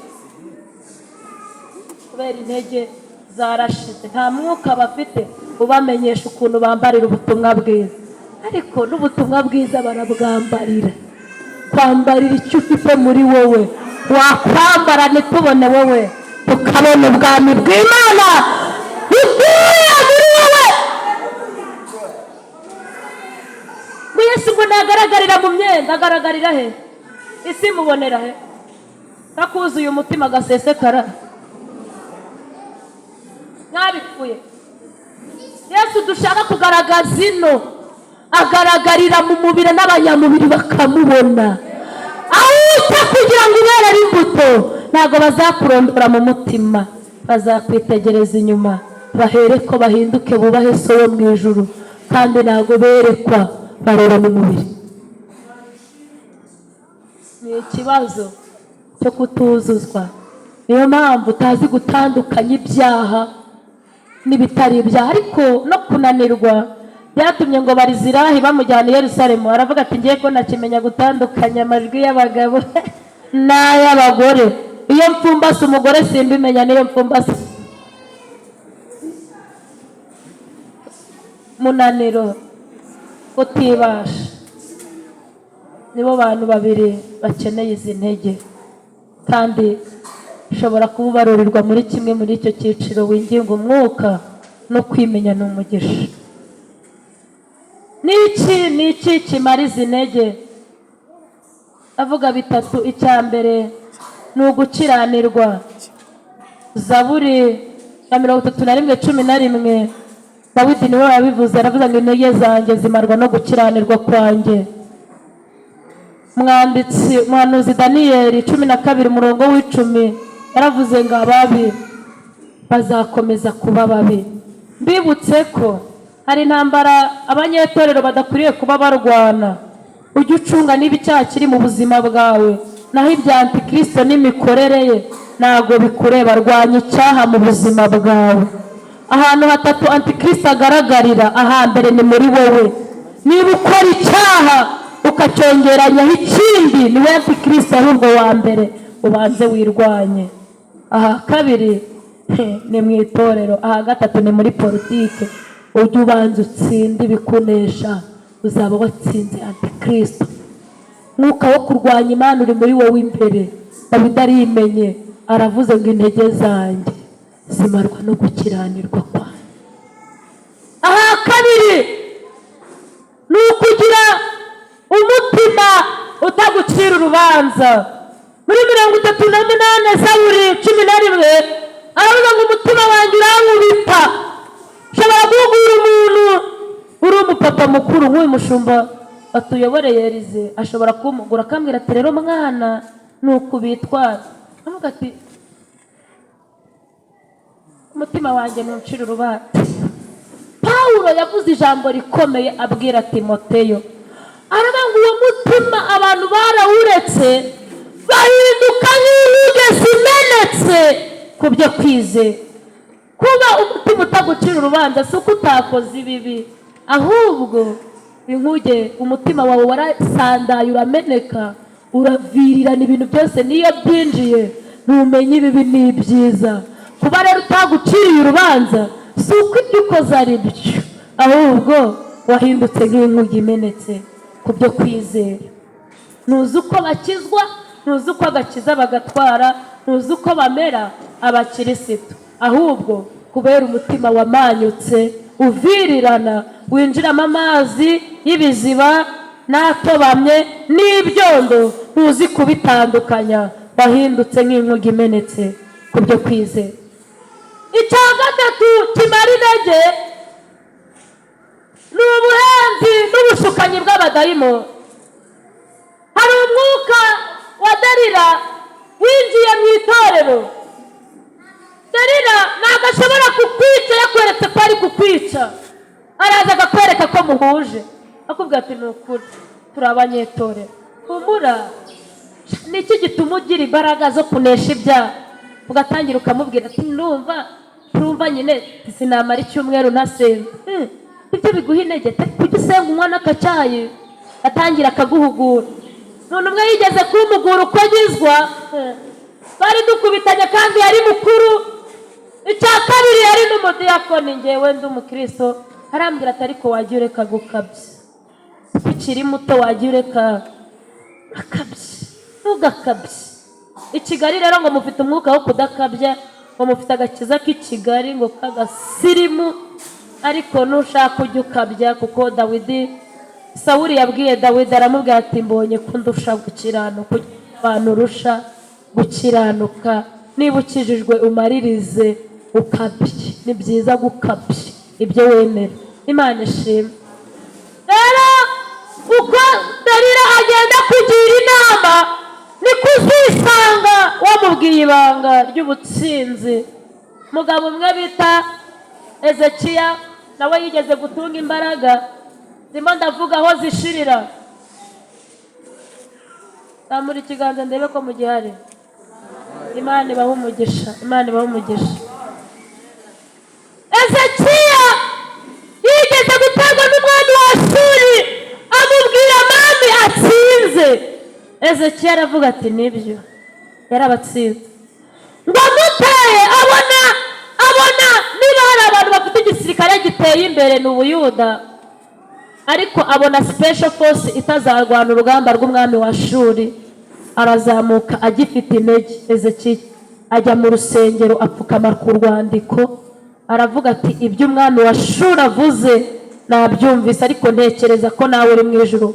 kubera intege zarashize. Nta mwuka bafite ubamenyesha ukuntu bambarira ubutumwa bwiza, ariko n'ubutumwa bwiza barabwambarira. Kwambarira icyo ufite muri wowe, wakwambara ntitubone wowe, tukabona ubwami bw'Imana butuye muri wowe. Yesu ngo nagaragarira mu myenda, agaragarira he? Isi mubonera he? Kakuzuye umutima gasesekara, nabipfuye. Yesu dushaka kugaragaza ino agaragarira mu mubiri n'abanyamubiri bakamubona. Awuta kugira ngo uberere imbuto, ntabwo bazakurondora mu mutima, bazakwitegereza inyuma, bahere ko bahinduke bubahe So wo mu ijuru, kandi ntabwo berekwa bareba mu mubiri. Ni ikibazo cyo kutuzuzwa. Niyo mpamvu utazi gutandukanya ibyaha n'ibitari ibyaha. Ariko no kunanirwa byatumye ngo Barizirahi bamujyana i Yerusalemu. Aravuga ati ngiye ko nakimenya gutandukanya amajwi y'abagabo n'ay'abagore. Iyo mfumbase umugore simbimenya niyo mfumbase. Munaniro, utibasha, nibo bantu babiri bakeneye izi ntege. Kandi ushobora kuba ubarurirwa muri kimwe muri icyo cyiciro, winginga umwuka no kwimenya n'umugisha. Ni iki kimara izi ntege? Avuga bitatu. Icya mbere ni ugukiranirwa. Zaburi ya 31:11 Dawidi niwe wabivuze, aravuga ngo intege zanjye zimarwa no gukiranirwa kwanjye. Umuhanuzi Daniyeli 12:10 yaravuze ngo ababi bazakomeza kuba babi. Mbibutse ko hari intambara abanyetorero badakwiriye kuba barwana. Ujye ucunga niba icyaha kiri mu buzima bwawe, naho ibya Antikristo n'imikorere ye ntabwo bikureba. Rwanya icyaha mu buzima bwawe. Ahantu hatatu Antikristo agaragarira, ahambere ni muri wowe. Niba ukora icyaha ukacyongeranyaho ikindi, ni we Antikristo ahubwo wa mbere, ubanze wirwanye. Aha kabiri ni mu itorero, aha gatatu ni muri politike. Ujye ubanza utsinde ibikunesha, uzaba watsinze Antikristo. Mwuka wo kurwanya Imana uri muri wowe imbere. Dawidi arimenye, aravuze ngo intege zanjye zimarwa no gukiranirwa kwanjye. Aha kabiri ni ukugira umutima utagucira urubanza. Muri 38 Zaburi 11 aravuga ngo umutima wanjye urankubita. Ushobora guhugura umuntu uri umupapa mukuru nk'uyu mushumba atuyoboreye Elize, ashobora kumugura akambwira ati rero mwana nuko bitwara. Avuga ati umutima wanjye ntuncira urubanza. Pawulo yavuze ijambo rikomeye abwira Timoteyo, aravuga ngo uwo mutima abantu barawuretse bahinduka nk'inkuge zimenetse ku byo kwizera. Kuba umutima utagucira urubanza si uko utakoze ibibi, ahubwo inkuge umutima wawe warasandaye, urameneka, uravirirana ibintu byose. Niyo byinjiye ntumenye ibibi n'ibyiza. Kuba rero utaguciriye urubanza si uko ibyo ukoze ari byo, ahubwo wahindutse nk'inkuge imenetse ku byo kwizera. Ntuzi uko bakizwa, ntuzi uko agakiza bagatwara, ntuzi uko bamera abakirisitu, ahubwo kubera umutima wamanyutse uvirirana, winjiramo amazi y'ibiziba n'atobamye n'ibyondo, ntuzi kubitandukanya, wahindutse nk'inkuge imenetse ku byo kwizera. Icya gatatu kimara intege ni ubuhenzi n'ubushukanyi bw'abadayimoni. Hari umwuka wa Delila winjiye mu itorero. Delila ntabwo ashobora kukwica yakweretse ko ari kukwica, araza akakwereka ko muhuje, akubwira ati ni ukuri turi abanyetorero, humura. Ni iki gituma ugira imbaraga zo kunesha ibyaha? Ugatangira ukamubwira ati turumva nyine sinamara icyumweru nasenga. Ibyo biguha intege, kujya usenga unywa n'akacyayi. Atangira akaguhugura. Umuntu umwe yigeze kumugura uko agizwa, bari dukubitanye kandi yari mukuru. Icya kabiri yari n'umudiyakoni, njyewe ndi umukristo. Arambwira ati ariko wajya ureka gukabya, ukiri muto wajya ureka akabya, ntugakabye. I Kigali rero ngo mufite umwuka wo kudakabya, ngo mufite agakiza k'i Kigali ngo kagasirimu, ariko nushaka ujya ukabya. Kuko Sawuli yabwiye Dawidi, aramubwira ati mbonye ko ndusha gukiranuka, abantu urusha gukiranuka, niba ukijijwe umaririze ukabye. Ni byiza gukabya ibyo wemera. Imana ishimwe. Rero uko Dalila agenda kugira inama, ni kuzisanga wamubwiye ibanga ry'ubutsinzi. Mugabo umwe bita Ezekiya nawe yigeze gutunga imbaraga, ndimo ndavuga aho zishirira. Tamura ikiganza ndebe ko mu gihari. Imana ibahe umugisha, Imana ibahe umugisha. Ezekiya yigeze guterwa n'umwami wa Ashuri, amubwira amami atsinze. Ezekiya aravuga ati nibyo, yarabatsinze. Ngo amuteye abona niba hari abantu bafite igisirikare giteye imbere ni Ubuyuda, ariko abona special force itazarwana urugamba rw'umwami wa Ashuri. Arazamuka agifite intege. Ezekiya ajya mu rusengero apfukama ku rwandiko, aravuga ati ibyo umwami wa Ashuri avuze nabyumvise, ariko ntekereza ko nawe uri mu ijuru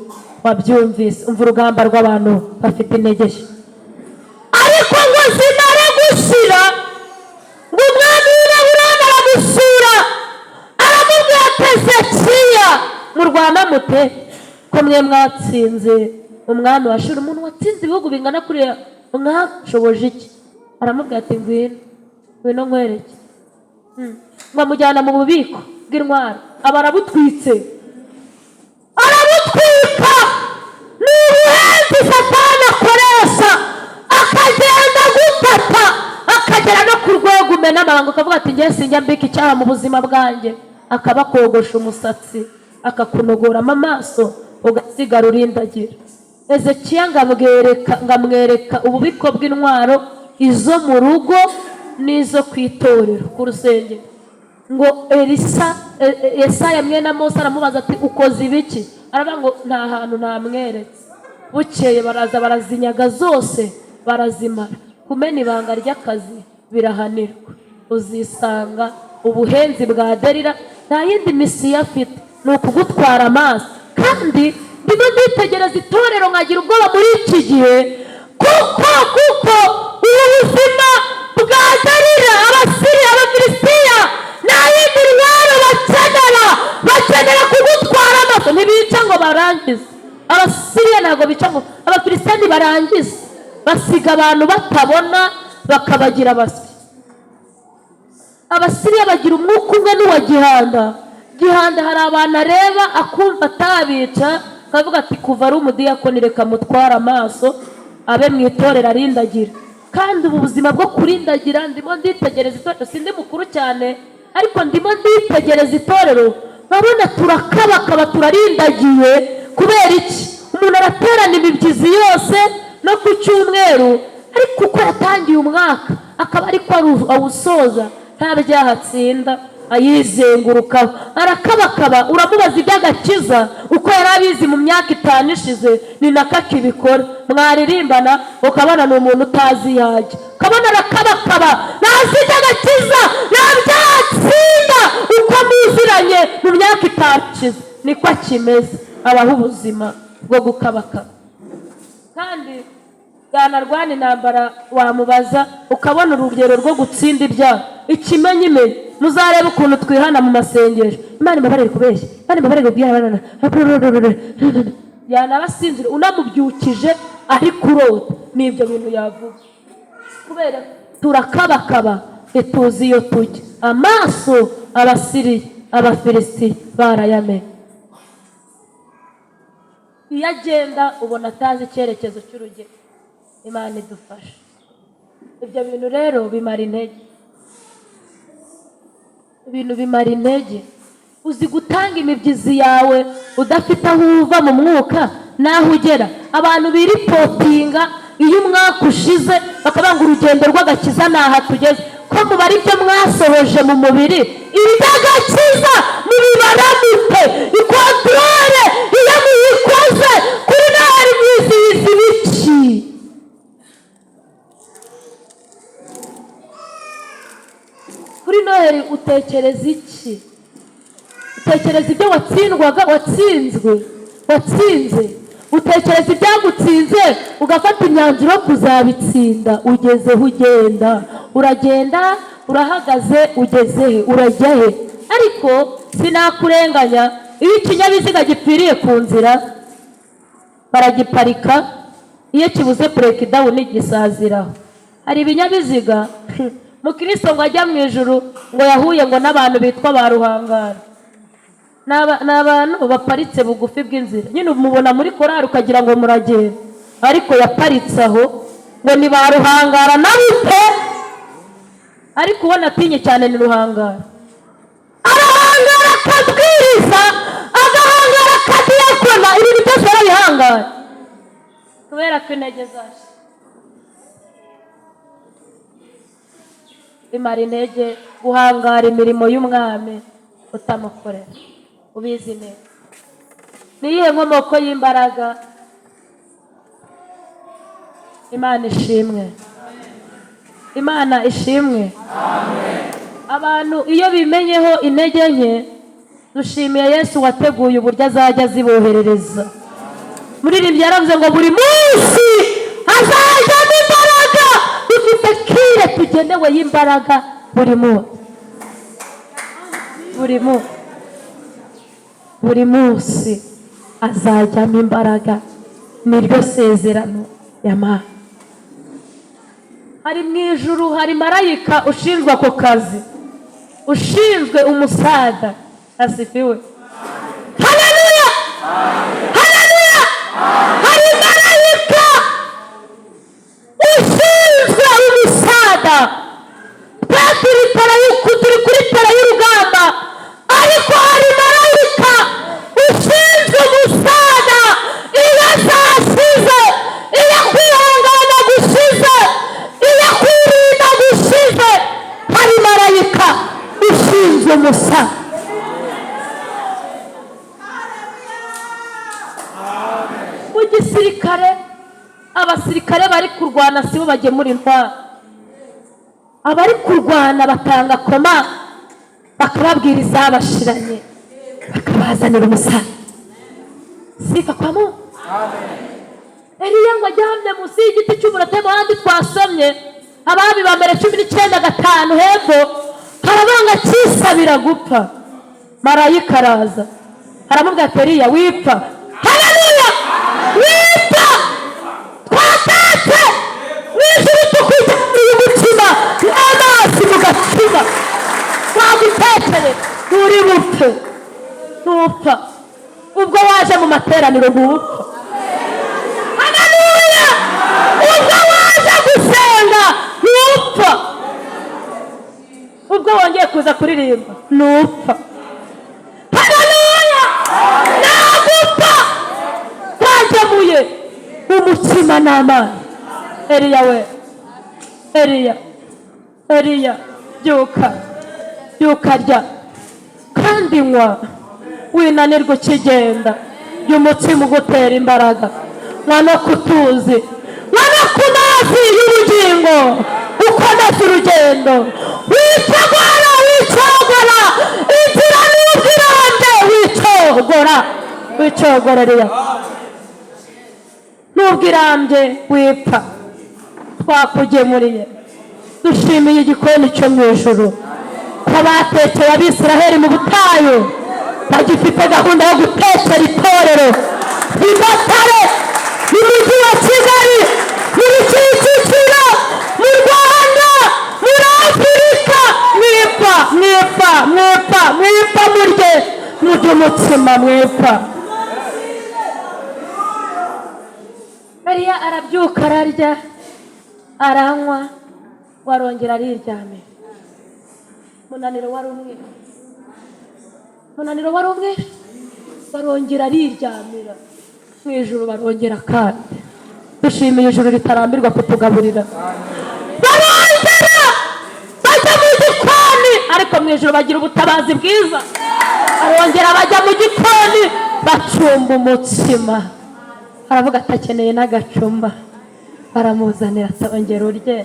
wabyumvise. Umva urugamba rw'abantu bafite intege. Ariko ngo zimara gushira, ngo umwami w'Aburahamu aramusura, aramubwira ati Ezekiya murwana mute ko mwe mwatsinze umwami wa Ashuri? Umuntu watsinze ibihugu bingana kuriya mwashoboje iki? Aramubwira ati ngwino nkwereke. Bamujyana mu bubiko bw'intwaro, aba arabutwitse, arabutwika. Ni ubuhenzi Satani akoresha, akagenda gutata, akagera no ku rwego umena amabanga, ukavuga ati ngiye sinjya mbika icyaha mu buzima bwanjye. Akabakogosha umusatsi, akakunogoramo amaso, ugasigara urindagira. Ezekiya ngamwereka ububiko bw'intwaro, izo mu rugo n'izo ku itorero ku rusengero. Ngo Yesaya mwene Amosi aramubaza ati ukoze ibiki? Aravuga ngo nta hantu ntamweretse. Bukeye baraza barazinyaga zose barazimara. Kumena ibanga ry'akazi birahanirwa. Uzisanga ubuhenzi bwa Dalila nta yindi misiyo afite, ni ukugutwara amaso. Kandi ndimo nditegereza itorero nkagira ubwoba muri iki gihe, kuko ubu buzima bwa Dalila, Abasiriya, Abafilisitiya, nta yindi ntwaro bakenera kugutwara amaso. Ntibica ngo barangize. Abasiriya ntabwo bica ngo, Abafilisitiya ntibarangize, basiga abantu batabona bakabagira abasyi. Abasiriya bagira umwuka umwe n'uwa Gihanda. Gihanda hari abantu areba akumva atabica, akavuga ati kuva ari umudiyakoni reka mutwara amaso abe mu itorero arindagira. Kandi ubu buzima bwo kurindagira, ndimo nditegereza itorero, sindi mukuru cyane ariko ndimo nditegereza itorero, nkabona turakabakaba turarindagiye. Kubera iki? Umuntu araterana imibyizi yose no ku cyumweru, ariko uko yatangiye umwaka akaba ariko awusoza nta byaha atsinda, ayizengurukaho arakabakaba. Uramubaza iby'agakiza uko yari abizi mu myaka 5 ishize, ni nako akibikora. Mwaririmbana ukabona ni umuntu utazi yajya, ukabona arakabakaba ntazi iby'agakiza, ntabyatsinda. Uko muziranye mu myaka 5 ishize niko akimeze, abaho ubuzima bwo gukabakaba. Kandi yanarwana intambara wamubaza ukabona urugero rwo gutsinda ibyaha. Ikimenyimenyi muzarebe ukuntu twihana mu masengesho. Imana ibabarire kubeshya, Imana ibabarire kubwira yanabasinzira unamubyukije ari kurota, n'ibyo bintu yavuga. Kubera turakabakaba ituzi iyo tujya. Amaso Abasiriya Abafilisitiya barayamenye. Iyo agenda ubona atazi icyerekezo cy'urugendo. Imana idufashe. Ibyo bintu rero bimara intege. Ibintu bimara intege. Uzi gutanga imibyizi yawe udafite aho uva mu mwuka n'aho ugera. Abantu biripotinga iyo umwaka ushize bakavuga ngo urugendo rw'agakiza ntaha tugeze, ko mubara ibyo mwasohoje mu mubiri. Iby'agakiza mubibara mute? Ikontorore iyo muyikoze kuri Noheli mwizihiza ibiki? Kuri Noheli utekereza iki? Utekereza ibyo watsinze. Utekereza ibyagutsinze ugafata imyanzuro yo kuzabitsinda. Ugezeho ugenda, uragenda, urahagaze, ugezehe, urajyahe. Ariko sinakurenganya, iyo ikinyabiziga gipfiriye ku nzira baragiparika, iyo kibuze breakdown gisaziraho. Hari ibinyabiziga Mukristo ngo ajya mu ijuru ngo yahuye ngo n'abantu bitwa ba Ruhangara. N'abantu baparitse bugufi bw'inzira. Nyine umubona muri korari ukagira ngo muragenda, ariko yaparitse aho ngo ni ba Ruhangara nabute. Ariko ubona atinye cyane ni Ruhangara. Arahangara akabwiriza, agahangara akadiyakona, ibintu byose arabihangara kubera ko intege zashe. Bimara intege guhangara imirimo y'umwami utamukorera. Ubizi neza. Niyihe nkomoko y'imbaraga? Imana ishimwe. Imana ishimwe. Abantu iyo bimenyeho intege nke, dushimiye Yesu wateguye uburyo azajya ziboherereza. Muririmbyi yaravuze ngo buri munsi hazajyamo imbaraga. Dufite kire tugenewe y'imbaraga buri munsi azajyamo imbaraga. Niryo sezerano y'Imana. Hari mu ijuru hari marayika ushinzwe ako kazi, ushinzwe umusada. Asifiwe. Haleluya. Haleluya. Hari marayika ushinzwe umusada. Turi kuri tara y'urugamba, ariko hari marayika ushinzwe umusada. Iyo zasize, iyo kwihangana gushize, iyo kwirinda gushize, hari marayika ushinzwe umusada. Mu gisirikare abasirikare bari kurwana sibo bagemura intwaro. Abari kurwana batanga koma, bakababwira izabashiranye, bakabazanira umusada. Sifa kwa Mungu. Eliya ngo ajyamye munsi y'igiti cy'umuratemo handi twasomye Ababi ba mbere 19:5 hepfo, harabanga kisabira gupfa. Marayika araza aramubwira ati Eliya wipfa. Haleluya. Wipfa. Twatatse wijuru tukwitiriye umutima n'amazi mu gatima. Wagutekere uri bupfe. Ntupfa. Ubwo waje mu materaniro ntupfa. Haleluya. Ubwo waje gusenga ntupfa. Ubwo wongeye kuza kuririmba ntupfa. Haleluya. Ntagupfa. Twagemuye umutima n'amazi. Eliya we. Eliya byuka rya kandi nywa winanirwa ukigenda. Y'umutima ugutera imbaraga. Mwana kutuzi, mwana kumazi y'ubugingo, ukomeza urugendo. Wicogora inzira n'ubwirande. Wicogorera n'ubwirande wipfa. Twakugemuriye. Dushimiye igikoni cyo mu ijuru ko batekeye Abisiraheli mu butayu. Bagifite gahunda yo gutekera itorero i Gatare, mu mujyi wa Kigali, mu Kicukiro, mu Rwanda, muri Afurika. umutsima mwepfa. Mariya arabyuka ararya aranywa warongera ariryamira. Umunaniro wari umwe barongera ariryamira. Mu ijuru barongera kandi dushimiye ijuru ritarambirwa kutugaburira. Barongera bajya mu gikoni ariko mu ijuru bagira ubutabazi bwiza. Barongera bajya mu gikoni bacumba umutsima. Aravuga atakeneye n'agacumba baramuzanira ati ongera urye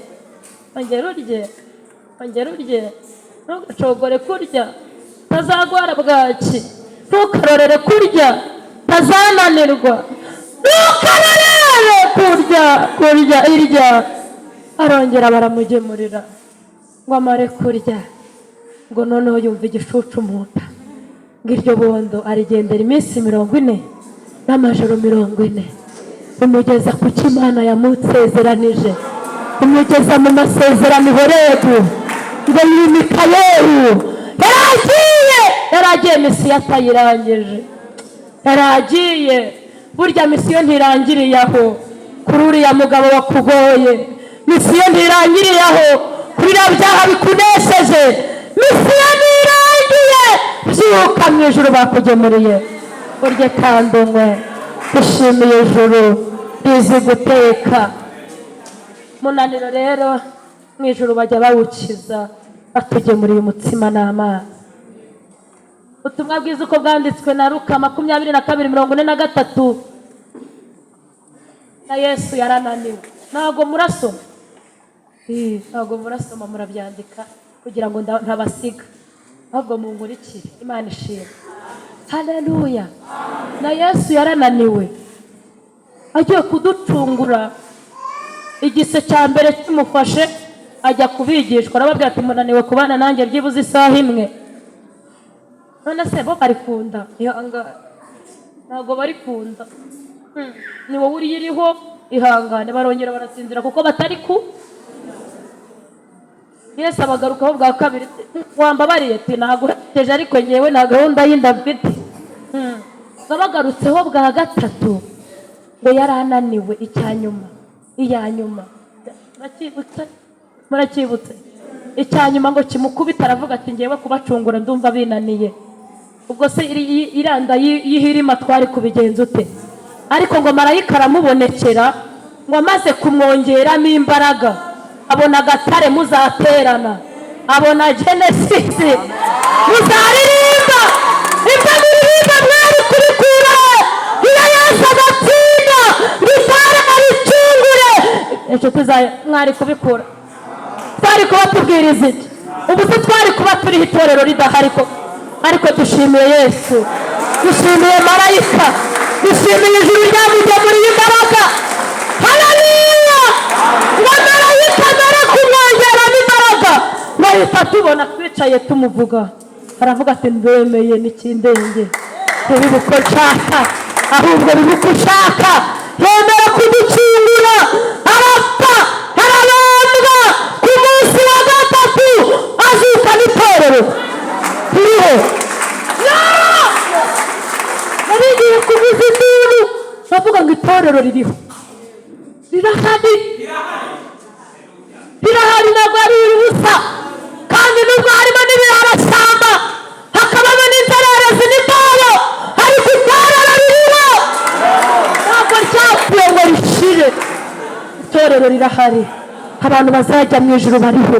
ntugacogore kurya utazagwara bwaki, ntukarorere kurya utazananirwa, ntukarorere kurya irya. Arongera baramugemurira ngo amare kurya, ngo noneho yumva igicucu mu nda, ngo iryo bondo arigendera iminsi 40 n'amajoro 40, bimugeza ku cyo Imana yamusezeranije, bimugeza mu masezerano Horebu, ngo yimika Yehu. Yaragiye misiyo atayirangije, yaragiye. Burya misiyo ntirangiriye aho kuri uriya mugabo wakugoye, misiyo ntirangiriye aho kuri bya byaha bikunesheje, misiyo ntirangiye. Byuka mu ijuru bakugemuriye, urye kandi unywe. Dushimiye ijuru rizi guteka. Munaniro rero mu ijuru bajya bawukiza batugemuriye umutsima n'amazi. Ubutumwa bwiza uko bwanditswe na Luka 22:43. Na Yesu yarananiwe. Ntabwo murasoma murabyandika kugira ngo ntabasiga, ahubwo munkurikire. Imana ishimwe. Haleluya. Na Yesu yarananiwe agiye kuducungura. Igise cya mbere kimufashe ajya kubigishwa, arababwira ati munaniwe kubana nanjye byibuze isaha imwe. None se bo bari kunda? Ntabwo bari kunda. Ni wowe uriho ihangane. Barongera barasinzira kuko batari ku. Yesu abagarukaho bwa kabiri, wambabariye ati naguherekeje ariko ngewe nta gahunda y'inda mfite. Bagarutseho bwa gatatu ngo yarananiwe iya nyuma. Murakibutse icya nyuma ngo kimukubita, aravuga ati ngewe kubacungura ndumva binaniye. Ubwo se iranda y'ihirima twari kubigenza ute? Ariko ngo marayika aramubonekera ngo amaze kumwongeramo imbaraga, abona agatare muzaterana, abona Genesisi muzaririmba ibyo muririmba mwari kurikura. Iyo Yesu agatsinda ritare aricungure. Inshuti zayo mwari kubikura, twari kuba tubwiriza iki? Ubu se twari kuba turiho itorero ridahari ko? Ariko dushimiye Yesu, dushimiye marayika, dushimiye ijuru ryamugemuriye imbaraga. Haleluya. Ngo marayika dore kumwongeramo imbaraga, bahita tubona twicaye tumuvuga. Aravuga ati ndemeye n'ikindenge, ntibibuko nshaka ahubwo bibuko ushaka. Yemera kuducungura, arapfa arabambwa, ku munsi wa gatatu azuka n'itorero turiho. Narigiye kuvuza induru bavuga ngo itorero ririho, rirahari, ntabwo ari ubusa. Kandi nubwo harimo n'ibirarasamba, hakabamo n'inzererezi n'imbobo, ariko itorero ririho, ntabwo ryapfuye ngo rishire. Itorero rirahari, abantu bazajya mu ijuru bariho.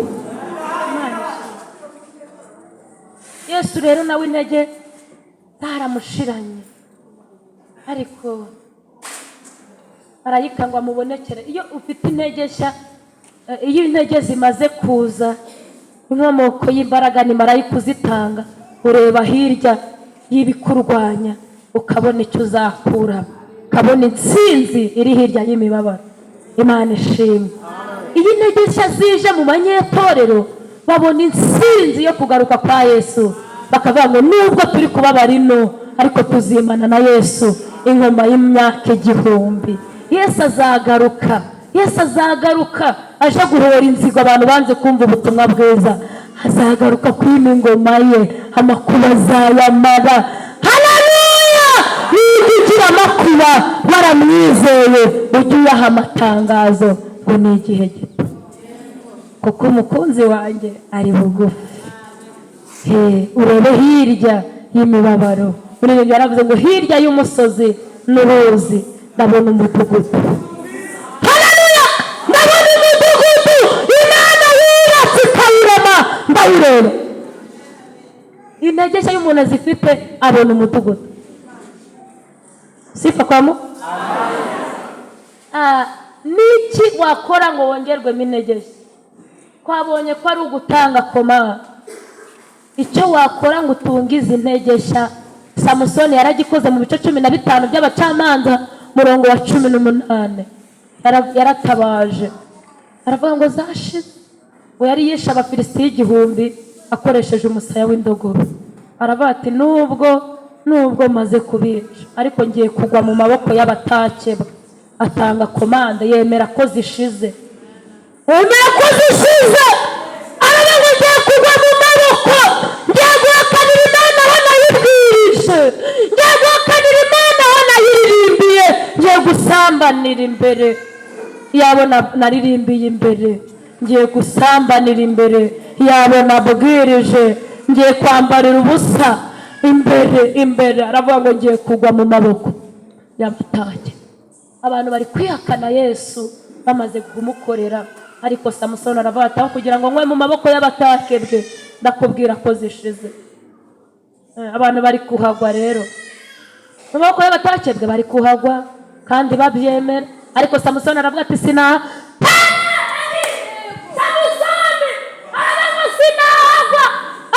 Yesu rero nawe intege zaramushiranye, ariko marayika ngo amubonekere. Iyo ufite intege nshya, iyo intege zimaze kuza, inkomoko y'imbaraga ni marayika uzitanga. Ureba hirya y'ibikurwanya ukabona icyo uzakuramo, ukabona intsinzi iri hirya y'imibabaro. Imana ishimwe. Iyo intege nshya zije mu banyetorero, babona intsinzi yo kugaruka kwa Yesu, bakavuga ngo nubwo turi kubabara ino, ariko tuzimana na Yesu ingoma y'imyaka 1000. Yesu azagaruka, aje guhora inzigo abantu banze kumva ubutumwa bwiza. Azagaruka kwima ingoma ye, amakuba azayamara. Haleluya. kuba waramwizeye ujye uyaha amatangazo ngo ni igihe gito, kuko umukunzi wanjye ari bugufi. Urebe hirya y'imibabaro. Umuririmbyi yaravuze ngo hirya y'umusozi n'uruzi ndabona umudugudu. Haleluya! Ndabona umudugudu Imana yubatse ikawurema, ndawureba. Intege nshya y'umuntu azifite abona umudugudu. Sifa kwa Mungu. Niki wakora ngo wongerwemo intege nshya? Twabonye ko ari ugutanga komanda. Icyo wakora ngo utungize intege nshya, Samusoni yaragikoze mu bice 15 by'abacamanza murongo wa 18. Yaratabaje aravuga ngo zashize. We yari yishe Abafilisiti 1000 akoresheje umusaya w'indogobe. Aravuga ati nubwo maze kubica ariko ngiye kugwa mu maboko y'abatakeba. Atanga komanda, yemera ko zishize. Aravuga ngo ngiye kugwa mu maboko, ngiye guhakanira Imana wanayibwirishe, ngiye guhakanira Imana wanayirimbiye, ngiye gusambanira imbere yabo naririmbiye imbere, ngiye gusambanira imbere yabo nabwirije, ngiye kwambarira ubusa imbere. Aravuga ngo ngiye kugwa mu maboko y'abatake. Abantu bari kwihakana Yesu bamaze kumukorera, ariko Samusoni aravuga ati aho kugira ngo nkwe mu maboko y'abatakebwe ndakubwira ko zishize. Abantu bari kuhagwa rero mu maboko y'abatakebwe, bari kuhagwa kandi babyemera. Ariko Samusoni aravuga ati Samusoni aravuga sinahagwa,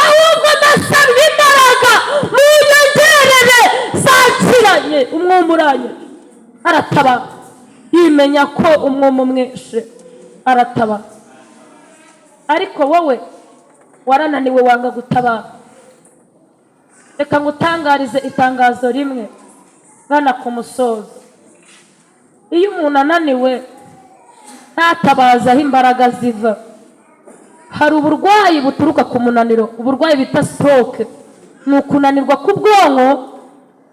ahubwo ndasabye imbaraga munyongerere zakiranye umwumuranye. Arataba yimenya ko umwumu umwishe, arataba. Ariko wowe warananiwe wanga gutabara. Reka ngutangarize itangazo rimwe bana ku musozo. Iyo umuntu ananiwe ntatabaza aho imbaraga ziva. Hari uburwayi buturuka ku munaniro, uburwayi bita stroke. Ni ukunanirwa k'ubwonko,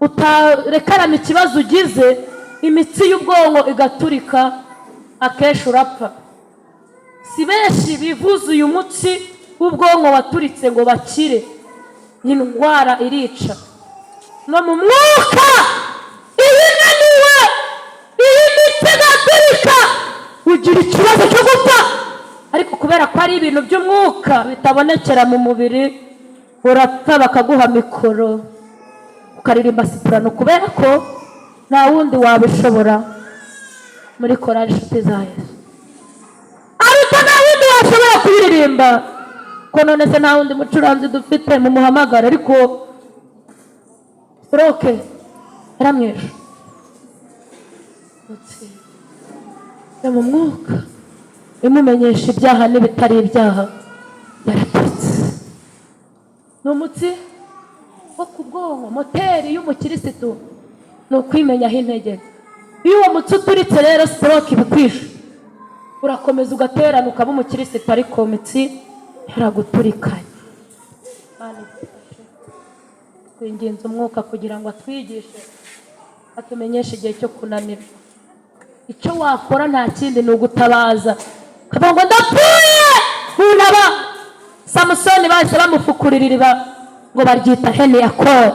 utarekarana ikibazo ugize, imitsi y'ubwonko igaturika, akenshi urapfa. Si benshi bivuze uyu mutsi w'ubwonko waturitse ngo bakire. Iyi ndwara irica no mu mwuka. Iyo unaniwe, iyo imitsi igaturika, ugira ikibazo cyo gupfa. Ariko kubera ko ari ibintu by'umwuka bitabonekera mu mubiri, urapfa bakaguha mikoro ukaririmba soprano, kubera ko nta wundi wabishobora muri korali inshuti za Yesu. Ariko nta wundi washobora kuririmba, ko none se nta wundi mucuranzi dufite mu muhamagara. Ariko stroke yaramwishe yo mu mwuka, imumenyesha ibyaha n'ibitari ibyaha, yaraturitse. Ni umutsi wo ku bwonko, moteri y'umukirisitu ni ukwimenyaho intege. Iyo uwo mutsi uturitse rero stroke ibikwishe, urakomeza ugaterana ukaba umukirisitu, ariko imitsi yaraguturikanye. Twinginze umwuka kugira ngo atwigishe, atumenyeshe igihe cyo kunanirwa. Icyo wakora nta kindi ni ugutabaza, kavuga ngo ndapfuye uraba. Samusoni bahise bamufukurira iriba ngo baryita hene ya Kora,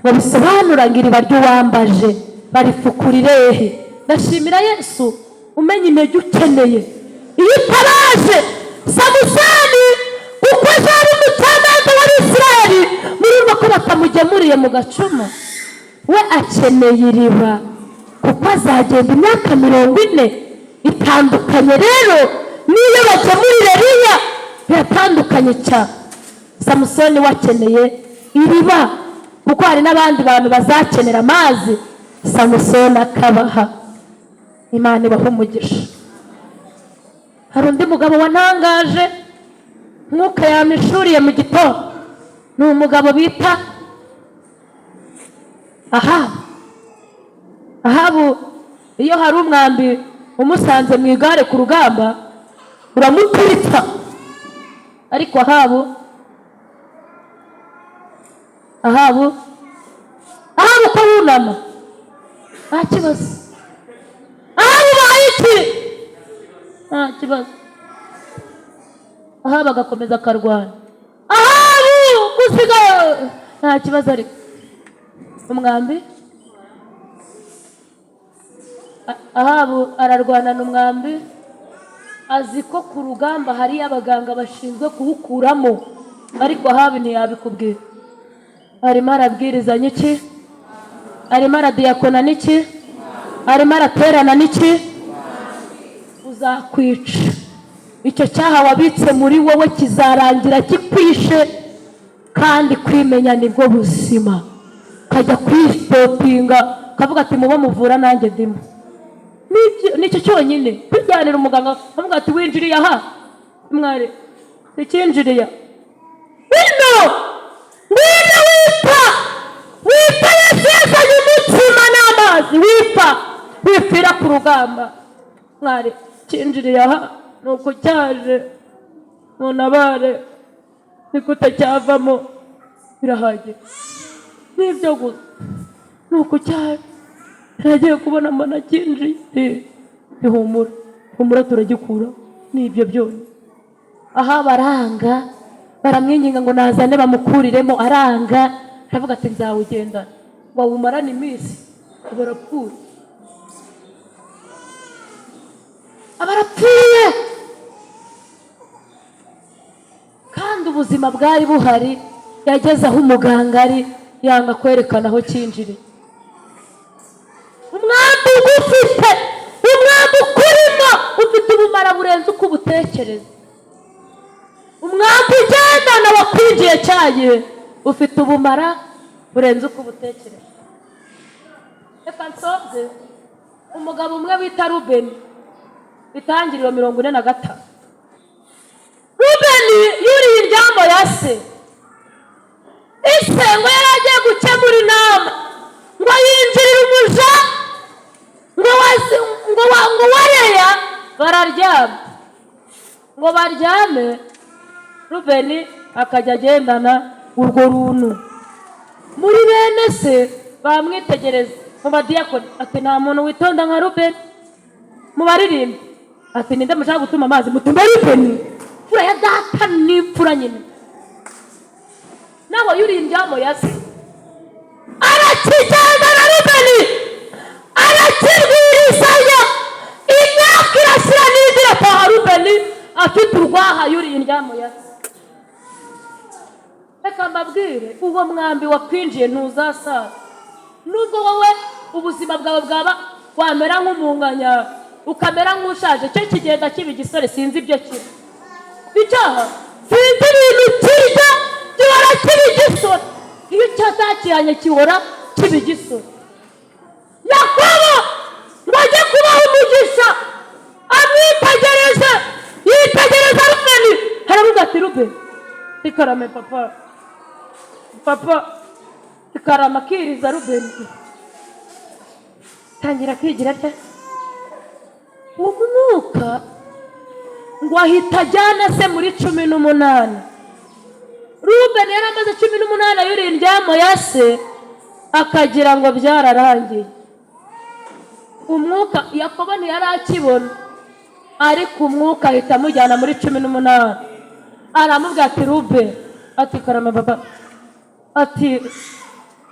ngo bisobanura ngo iriba ry'uwambaje, barifukurire he. Ndashimira Yesu umenya intege ukeneye. Iyo utabaje Samusoni kuko azaba umucamanza w'Abisirayeli, murumva ko batamugemuriye mu gacumu, we akeneye iriba kuko azagenda imyaka 40 itandukanye. Rero niyo bagemurire riya biratandukanye cyane. Samusoni wakeneye iriba kuko hari n'abandi bantu bazakenera amazi, Samusoni akabaha. Imana ibaha umugisha. Hari undi mugabo wantangaje, mwuka yamishuriye mu gitondo. Ni umugabo bita Ahabu. Iyo hari umwambi umusanze mu igare ku rugamba uramuturitsa. Ariko Ahabu ko wunama nta kibazo. Aha bibaye iki? Nta kibazo. Aha bagakomeza akarwana. Aha gusigaye nta kibazo. Ariko umwambi Ahabu ararwana n'umwambi, azi ko ku rugamba hari abaganga bashinzwe kuwukuramo, ariko Ahabu ntiyabikubwira. Arimo arabwiriza n'iki? Arimo aradiyakona n'iki? Arimo araterana n'iki? Uzakwica. Icyo cyaha wabitse muri wowe kizarangira kikwishe, kandi kwimenya nibwo buzima. Kajya kwistopinga kavuga ati muba muvura nanjye ndimo. Nicyo cyonyine. Kujyanira umuganga avuga ati winjiriye aha mwari ikinjiriye wino wipa yasezanye umutsima n'amazi, wipfira ku rugamba mwari kinjiriye aha nuko cyaje munabare nikuta cyavamo birahagije n'ibyo gusa nuko cyaje nagiye kubona mbona kinjiye ihumura turagikura n'ibyo byone. Aha baranga baramwinginga ngo nazane bamukuriremo, aranga aravuga ati nzawugendana. Wawumarana iminsi barapfuye, abarapfuye kandi ubuzima bwari buhari. Yageze aho umuganga ari yanga kwerekana aho kinjiriye. Umwambi ugufite, umwambi ukurimo ufite ubumara burenze uko ubutekereza. Umwambi ugendana wakwinjiye cyagihe ufite ubumara burenze uko ubutekereza. Reka nsoze. Umugabo umwe bita Rubeni, itangiriro 45. Rubeni yuriye indyamo ya se. Ise ngo yari agiye gukemura inama, ngo yinjirire umuja, ngo wareya bararyama, ngo baryame. Rubeni akajya agendana urwo runtu. Muri bene se bamwitegereza mu badiyakoni ati nta muntu witonda nka Rubeni. Mu baririmba ati ninde mushaka gutuma amazi mutumbe Rubeni, fura ya data n'imfura nyine. Naho yuri indyamo ya se arakijyana na Rubeni, arakirwirizanya. Imyaka irashyira n'indi irataha, Rubeni afite urwaha yuri indyamo ya se. Reka mbabwire, uwo mwambi wakwinjiye ntuzasaza. Nubwo wowe ubuzima bwawe bwaba wamera nk'umunganya, ukamera nk'ushaje, cyo kigenda kiba igisore sinzi ibyo kiri. Icyaha sinzi ibintu kirya gihora kiba igisore. Iyo cyazakiranye gihora kiba igisore. Yakobo ngo ajye kubaha umugisha, amwitegereze, yitegereza Rubeni. Haravuga ati Rubeni ikarame papa ikarama kiriza Rubeni tangira kwigira rye. Umwuka ngo ahita ajyana se muri 18. Rubeni yari amaze 18 yuri indyamo ya se, akagira ngo byararangiye. Umwuka Yakobo ntiyari akibona, ariko umwuka ahita amujyana muri 18. Aramubwira ati Rubeni ati karama baba ati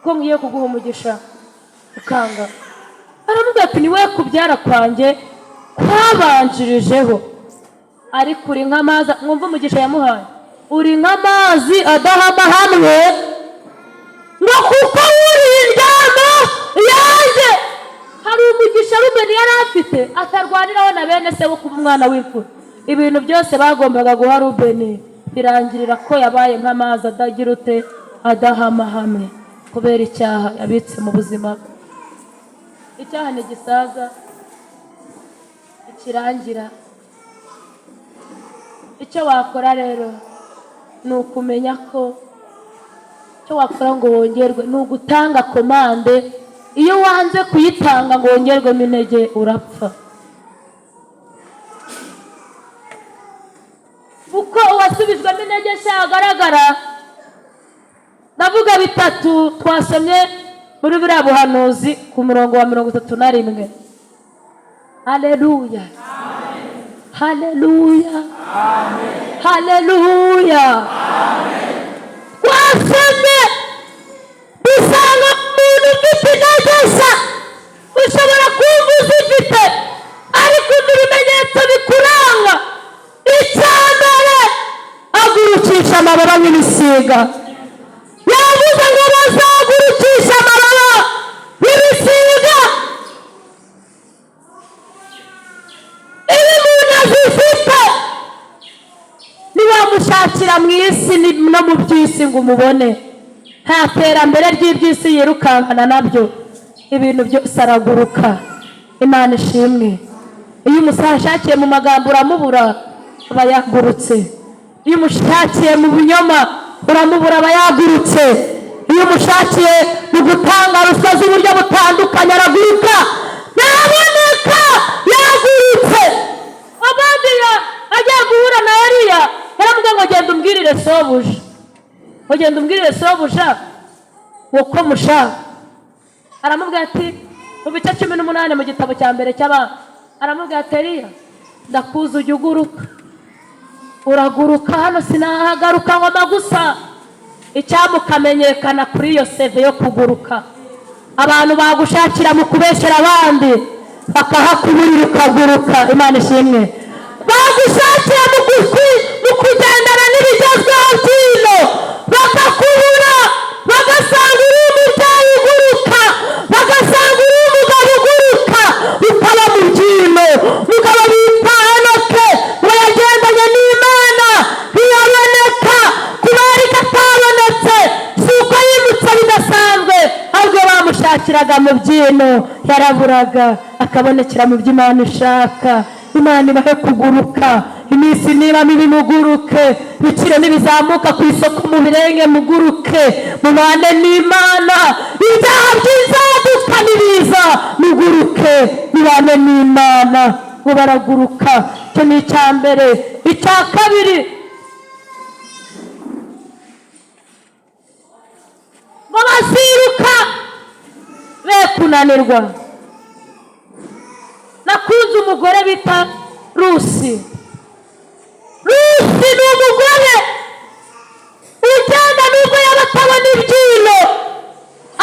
ko ngiye kuguha umugisha ukanga. Aramubwira ati niwe kubyara kwanjye kwabanjirijeho, ariko uri nk'amazi. Mwumva umugisha yamuhaye, uri nk'amazi adahama hamwe, ngo kuko uri indyamo yanjye. Hari umugisha Rubeni yari afite atarwaniraho na bene se wo kuba umwana w'imfura. Ibintu byose bagombaga guha Rubeni birangirira ko yabaye nk'amazi adagira ute, adahama hamwe, kubera icyaha yabitse mu buzima bwe. Icyaha ntigisaza, ikirangira. Icyo wakora rero ni ukumenya ko icyo wakora ngo wongerwe ni ugutanga komande. Iyo wanze kuyitanga ngo wongerwemo intege urapfa. Uko uwasubijwemo intege cyagaragara, ndavuga bitatu twasomye muri buriya buhanuzi ku murongo wa 31. Haleluya, haleluya, haleluya. Wasome usanga umuntu ufite intege ushobora kumva uzifite, ariko ibimenyetso bikuranga. Icya mbere, agurukisha amababa nk'ibisiga. Yavuze ngo bazagurukisha amababa nk'ibisiga. Ibi umuntu azifite ntiwamushakira mu isi no mu by'isi ngo umubone. Nta terambere ry'iby'isi yirukankana nabyo, ibintu byose araguruka. Imana ishimwe. Iyo umushakiye mu magambo uramubura, aba yagurutse. Iyo umushakiye mu binyoma uramubura, aba yagurutse. Iyo umushakiye mu gutanga ruswa z'uburyo butandukanye araguruka, ntaboneka, yagurutse. Abadiya agiye guhura na Eliya, yaramubwiye ngo genda umbwirire sobuja, ngo genda umbwirire sobuja uko mushaka. Aramubwira ati mu bice 18 mu gitabo cya mbere cy'Abami, aramubwira ati Eliya, ndakuzi ujya uguruka. Uraguruka hano sinahagaruka ngo magusa. Icyamukamenyekana kuri iyo seve yo kuguruka. Abantu bagushakira mu kubeshyera abandi, bakahakuburira ukaguruka. Imana ishimwe. Bagushakira mu kugendana n'ibigezweho by'ino, bakakubura, bagasanga uri umubyeyi uguruka, bagasanga uri umugabo uguruka, ukaba mu by'ino. Mugabo bita Henoke ngo yagendanye n'Imana ntiyaboneka, kubera ko atabonetse si uko yimutse bidasanzwe, ahubwo bamushakiraga mu by'ino yaraburaga, akabonekera mu by'Imana ishaka. Imana ibahe kuguruka. Iminsi niba mibi muguruke, biciro nibizamuka ku isoko mu birenge muguruke, mubane n'Imana. Ibyaha byizaduka nibiza muguruke, mubane n'Imana. Ngo baraguruka. Icyo ni icya mbere. Icya kabiri, ngo baziruka be kunanirwa. Nakunze umugore bita Rusi. Rusi ni umugore ugenda nubwo yaba atabona ibyino,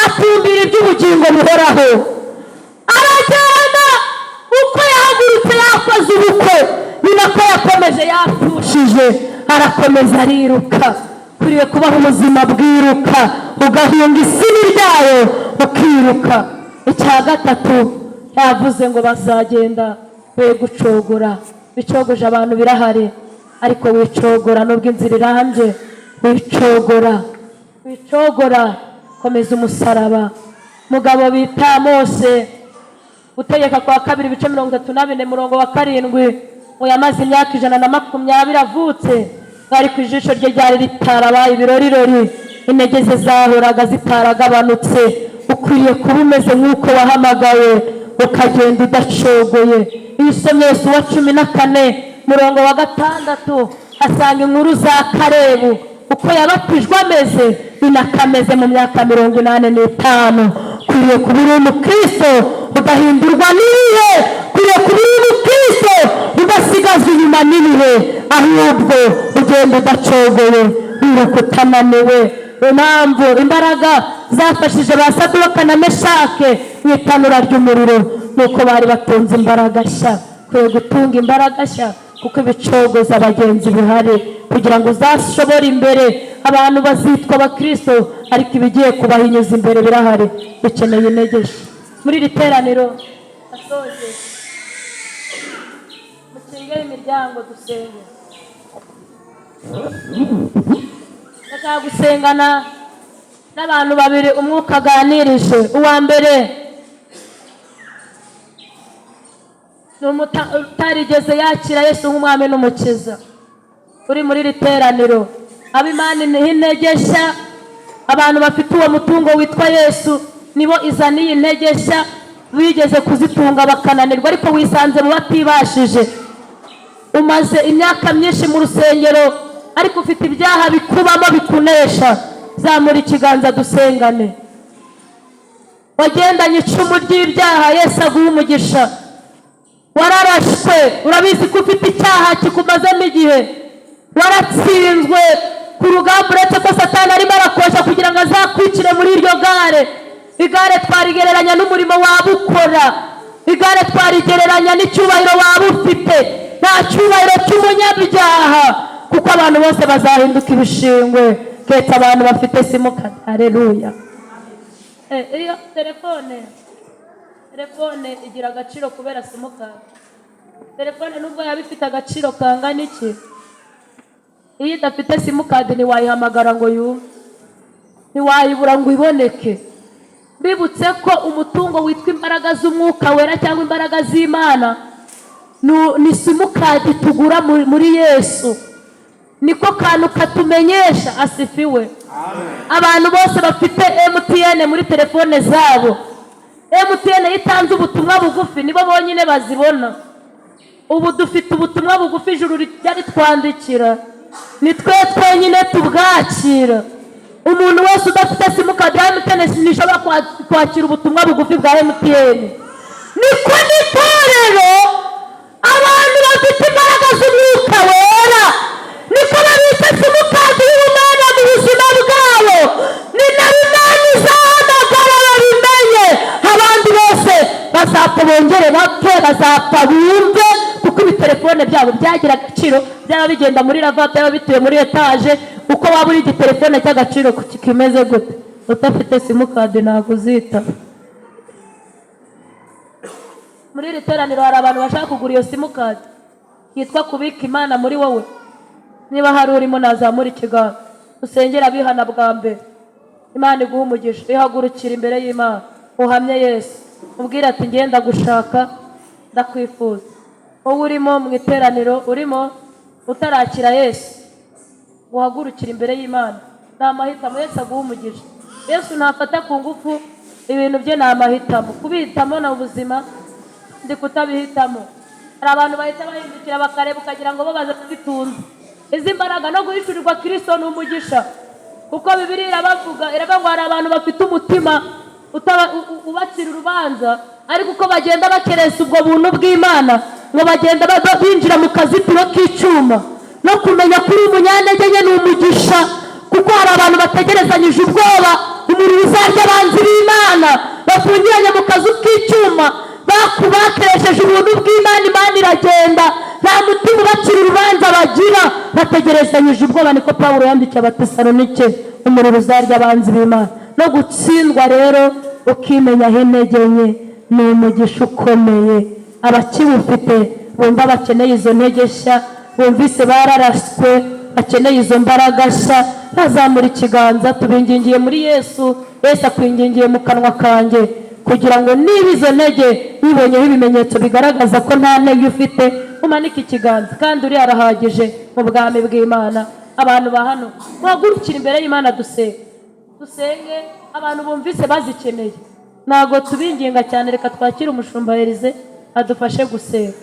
atumbira iby'ubugingo buhoraho. Aragenda uko yahagurutse yakoze ubukwe, ni nako yakomeje yapfushije, arakomeza ariruka. Kuriye kubaho ubuzima bwiruka, ugahunga isini ryayo ukiruka. Icya gatatu, yavuze ngo bazagenda we gucogora. Bicogoje abantu birahari, ariko wicogora nubwo inzira irambye, wicogora, wicogora. Komeza umusaraba. Mugabo bita Mose, Gutegeka kwa 2 ibice 34 murongo wa 7, ngo yamaze imyaka 120 avutse, bari ku ijisho rye ryari ritarabaye ibirorirori, intege ze zahoraga zitaragabanutse. Ukwiye kuba umeze nk'uko wahamagawe, ukagenda udacogoye. Iyo usomye Yosuwa 14 murongo wa 6, asanga inkuru za Kalebu uko yabatijwe ameze, binakameze mu myaka 85. Kuriye kuba uri umukristo udahindurwa n'ibihe, kuriye kuba uri umukristo udasigazwa inyuma n'ibihe, ahubwo ugenda udacogoye, wiruka utananiwe. Impamvu imbaraga zafashije ba Sadoka na Meshake mu itanura ry'umuriro nuko bari batunze imbaraga nshya. Kwiye gutunga imbaraga nshya kuko ibicogoza abagenzi bihari, kugira ngo uzashobore imbere. Abantu bazitwa abakristo, ariko ibigiye kubahinyuza imbere birahari. Dukeneye intege muri iri teraniro. Asoje mukingere imiryango dusenge. Ndashaka gusengana n'abantu babiri umwuka aganirije. Uwa mbere ni utarigeze yakira Yesu nk'umwami n'umukiza, uri muri iri teraniro. Ab'Imana intege nshya, abantu bafite uwo mutungo witwa Yesu, nibo izaniye intege nshya, bigeze kuzitunga bakananirwa, ariko wisanze mu batibashije. Umaze imyaka myinshi mu rusengero, ariko ufite ibyaha bikubamo bikunesha. Zamura ikiganza dusengane. wagendanye icumu ry'ibyaha, Yesu aguhe umugisha. Wararashwe, urabizi ko ufite icyaha kikumazemo igihe, waratsinzwe ku rugamba, uretse ko Satani arimo arakosha kugira ngo azakwicire muri iryo gare. Igare twarigereranya n'umurimo waba ukora, igare twarigereranya n'icyubahiro waba ufite. Nta cyubahiro cy'umunyabyaha, kuko abantu bose bazahinduka ibishingwe keretse abantu bafite simukadi. Haleluya. Iyo telefone igira agaciro kubera simukadi. Telefone nubwo yaba ifite agaciro kangana iki, iyo idafite simukadi ntiwayihamagara ngo yumve, ntiwayibura ngo iboneke. Bibutse ko umutungo witwa imbaraga z'umwuka wera cyangwa imbaraga z'Imana ni simukadi tugura muri Yesu. Niko kantu katumenyesha. Asifiwe. Abantu bose bafite MTN muri telefone zabo, MTN yitanze ubutumwa bugufi nibo bonyine bazibona. Ubu dufite ubutumwa bugufi ijuru ryari twandikira, ni twe twenyine tubwakira. Umuntu wese udafite simukadi ya MTN ntishobora kwakira ubutumwa bugufi bwa MTN. Niko n'itorero abantu bafite imbaraga z'umwuka wera niko babita simukadi y'Imana mu buzima bwabo. Ni na Imana izahamagara babimenye. Abandi bose bazapfa bongere bapfe, bazapfa bumve, kuko ibitelefone byabo byagira agaciro. Byaba bigenda muri lavabo, byaba bituye muri etaje, uko waba uri igitelefone cy'agaciro kimeze gute, utafite simukadi ntabwo uzita. Muri iri teraniro hari abantu bashaka kugura iyo simukadi yitwa kubika Imana muri wowe. Niba hari urimo nazamura ikiganza, usengera abihana bwa mbere. Imana iguha umugisha. Ihagurukira imbere y'Imana, uhamye Yesu, ubwira ati ngenda gushaka, ndakwifuza. Wowe urimo mu iteraniro, urimo utarakira Yesu, uhagurukira imbere y'Imana. Ni amahitamo. Yesu aguha umugisha. Yesu ntafata ku ngufu, ibintu bye ni amahitamo. Kubihitamo na ubuzima, ndi kutabihitamo. Hari abantu bahita bahindukira bakareba ukagira ngo bo baza kuzitunza. Izi mbaraga no guhishurirwa Kristo ni umugisha, kuko Bibiliya irabavuga, iravuga ngo hari abantu bafite umutima ubacira urubanza, ariko uko bagenda bakeresa ubwo buntu bw'Imana, ngo bagenda binjira mu kazitiro k'icyuma. No kumenya kuri umunyantege nke ni umugisha, kuko hari abantu bategerezanyije ubwoba umuriro uzarya abanzi b'Imana, bafungiranye mu kazu k'icyuma, bakeresheje ubuntu bw'Imana. Imana iragenda, nta mutima ubacira urubanza bagira, bategerezanyije ubwoba. Niko Pawulo yandikiye Abatesalonike, umuriro uzarya abanzi b'Imana. No gutsindwa rero ukimenyaho intege nke ni umugisha ukomeye. Abakiwufite bumva bakeneye izo ntege nshya, bumvise bararaswe, bakeneye izo mbaraga nshya, bazamura ikiganza. Tubingingiye muri Yesu. Yesu akwingingiye mu kanwa kanjye, kugira ngo niba izo ntege bibonyeho ibimenyetso bigaragaza ko nta ntege ufite, umanike ikiganza. Kandi uri arahagije mu bwami bw'Imana. Abantu ba hano muhagurukire imbere y'Imana, dusenge. Abantu bumvise bazikeneye, ntago tubinginga cyane. Reka twakire umushumba Elize adufashe gusenga.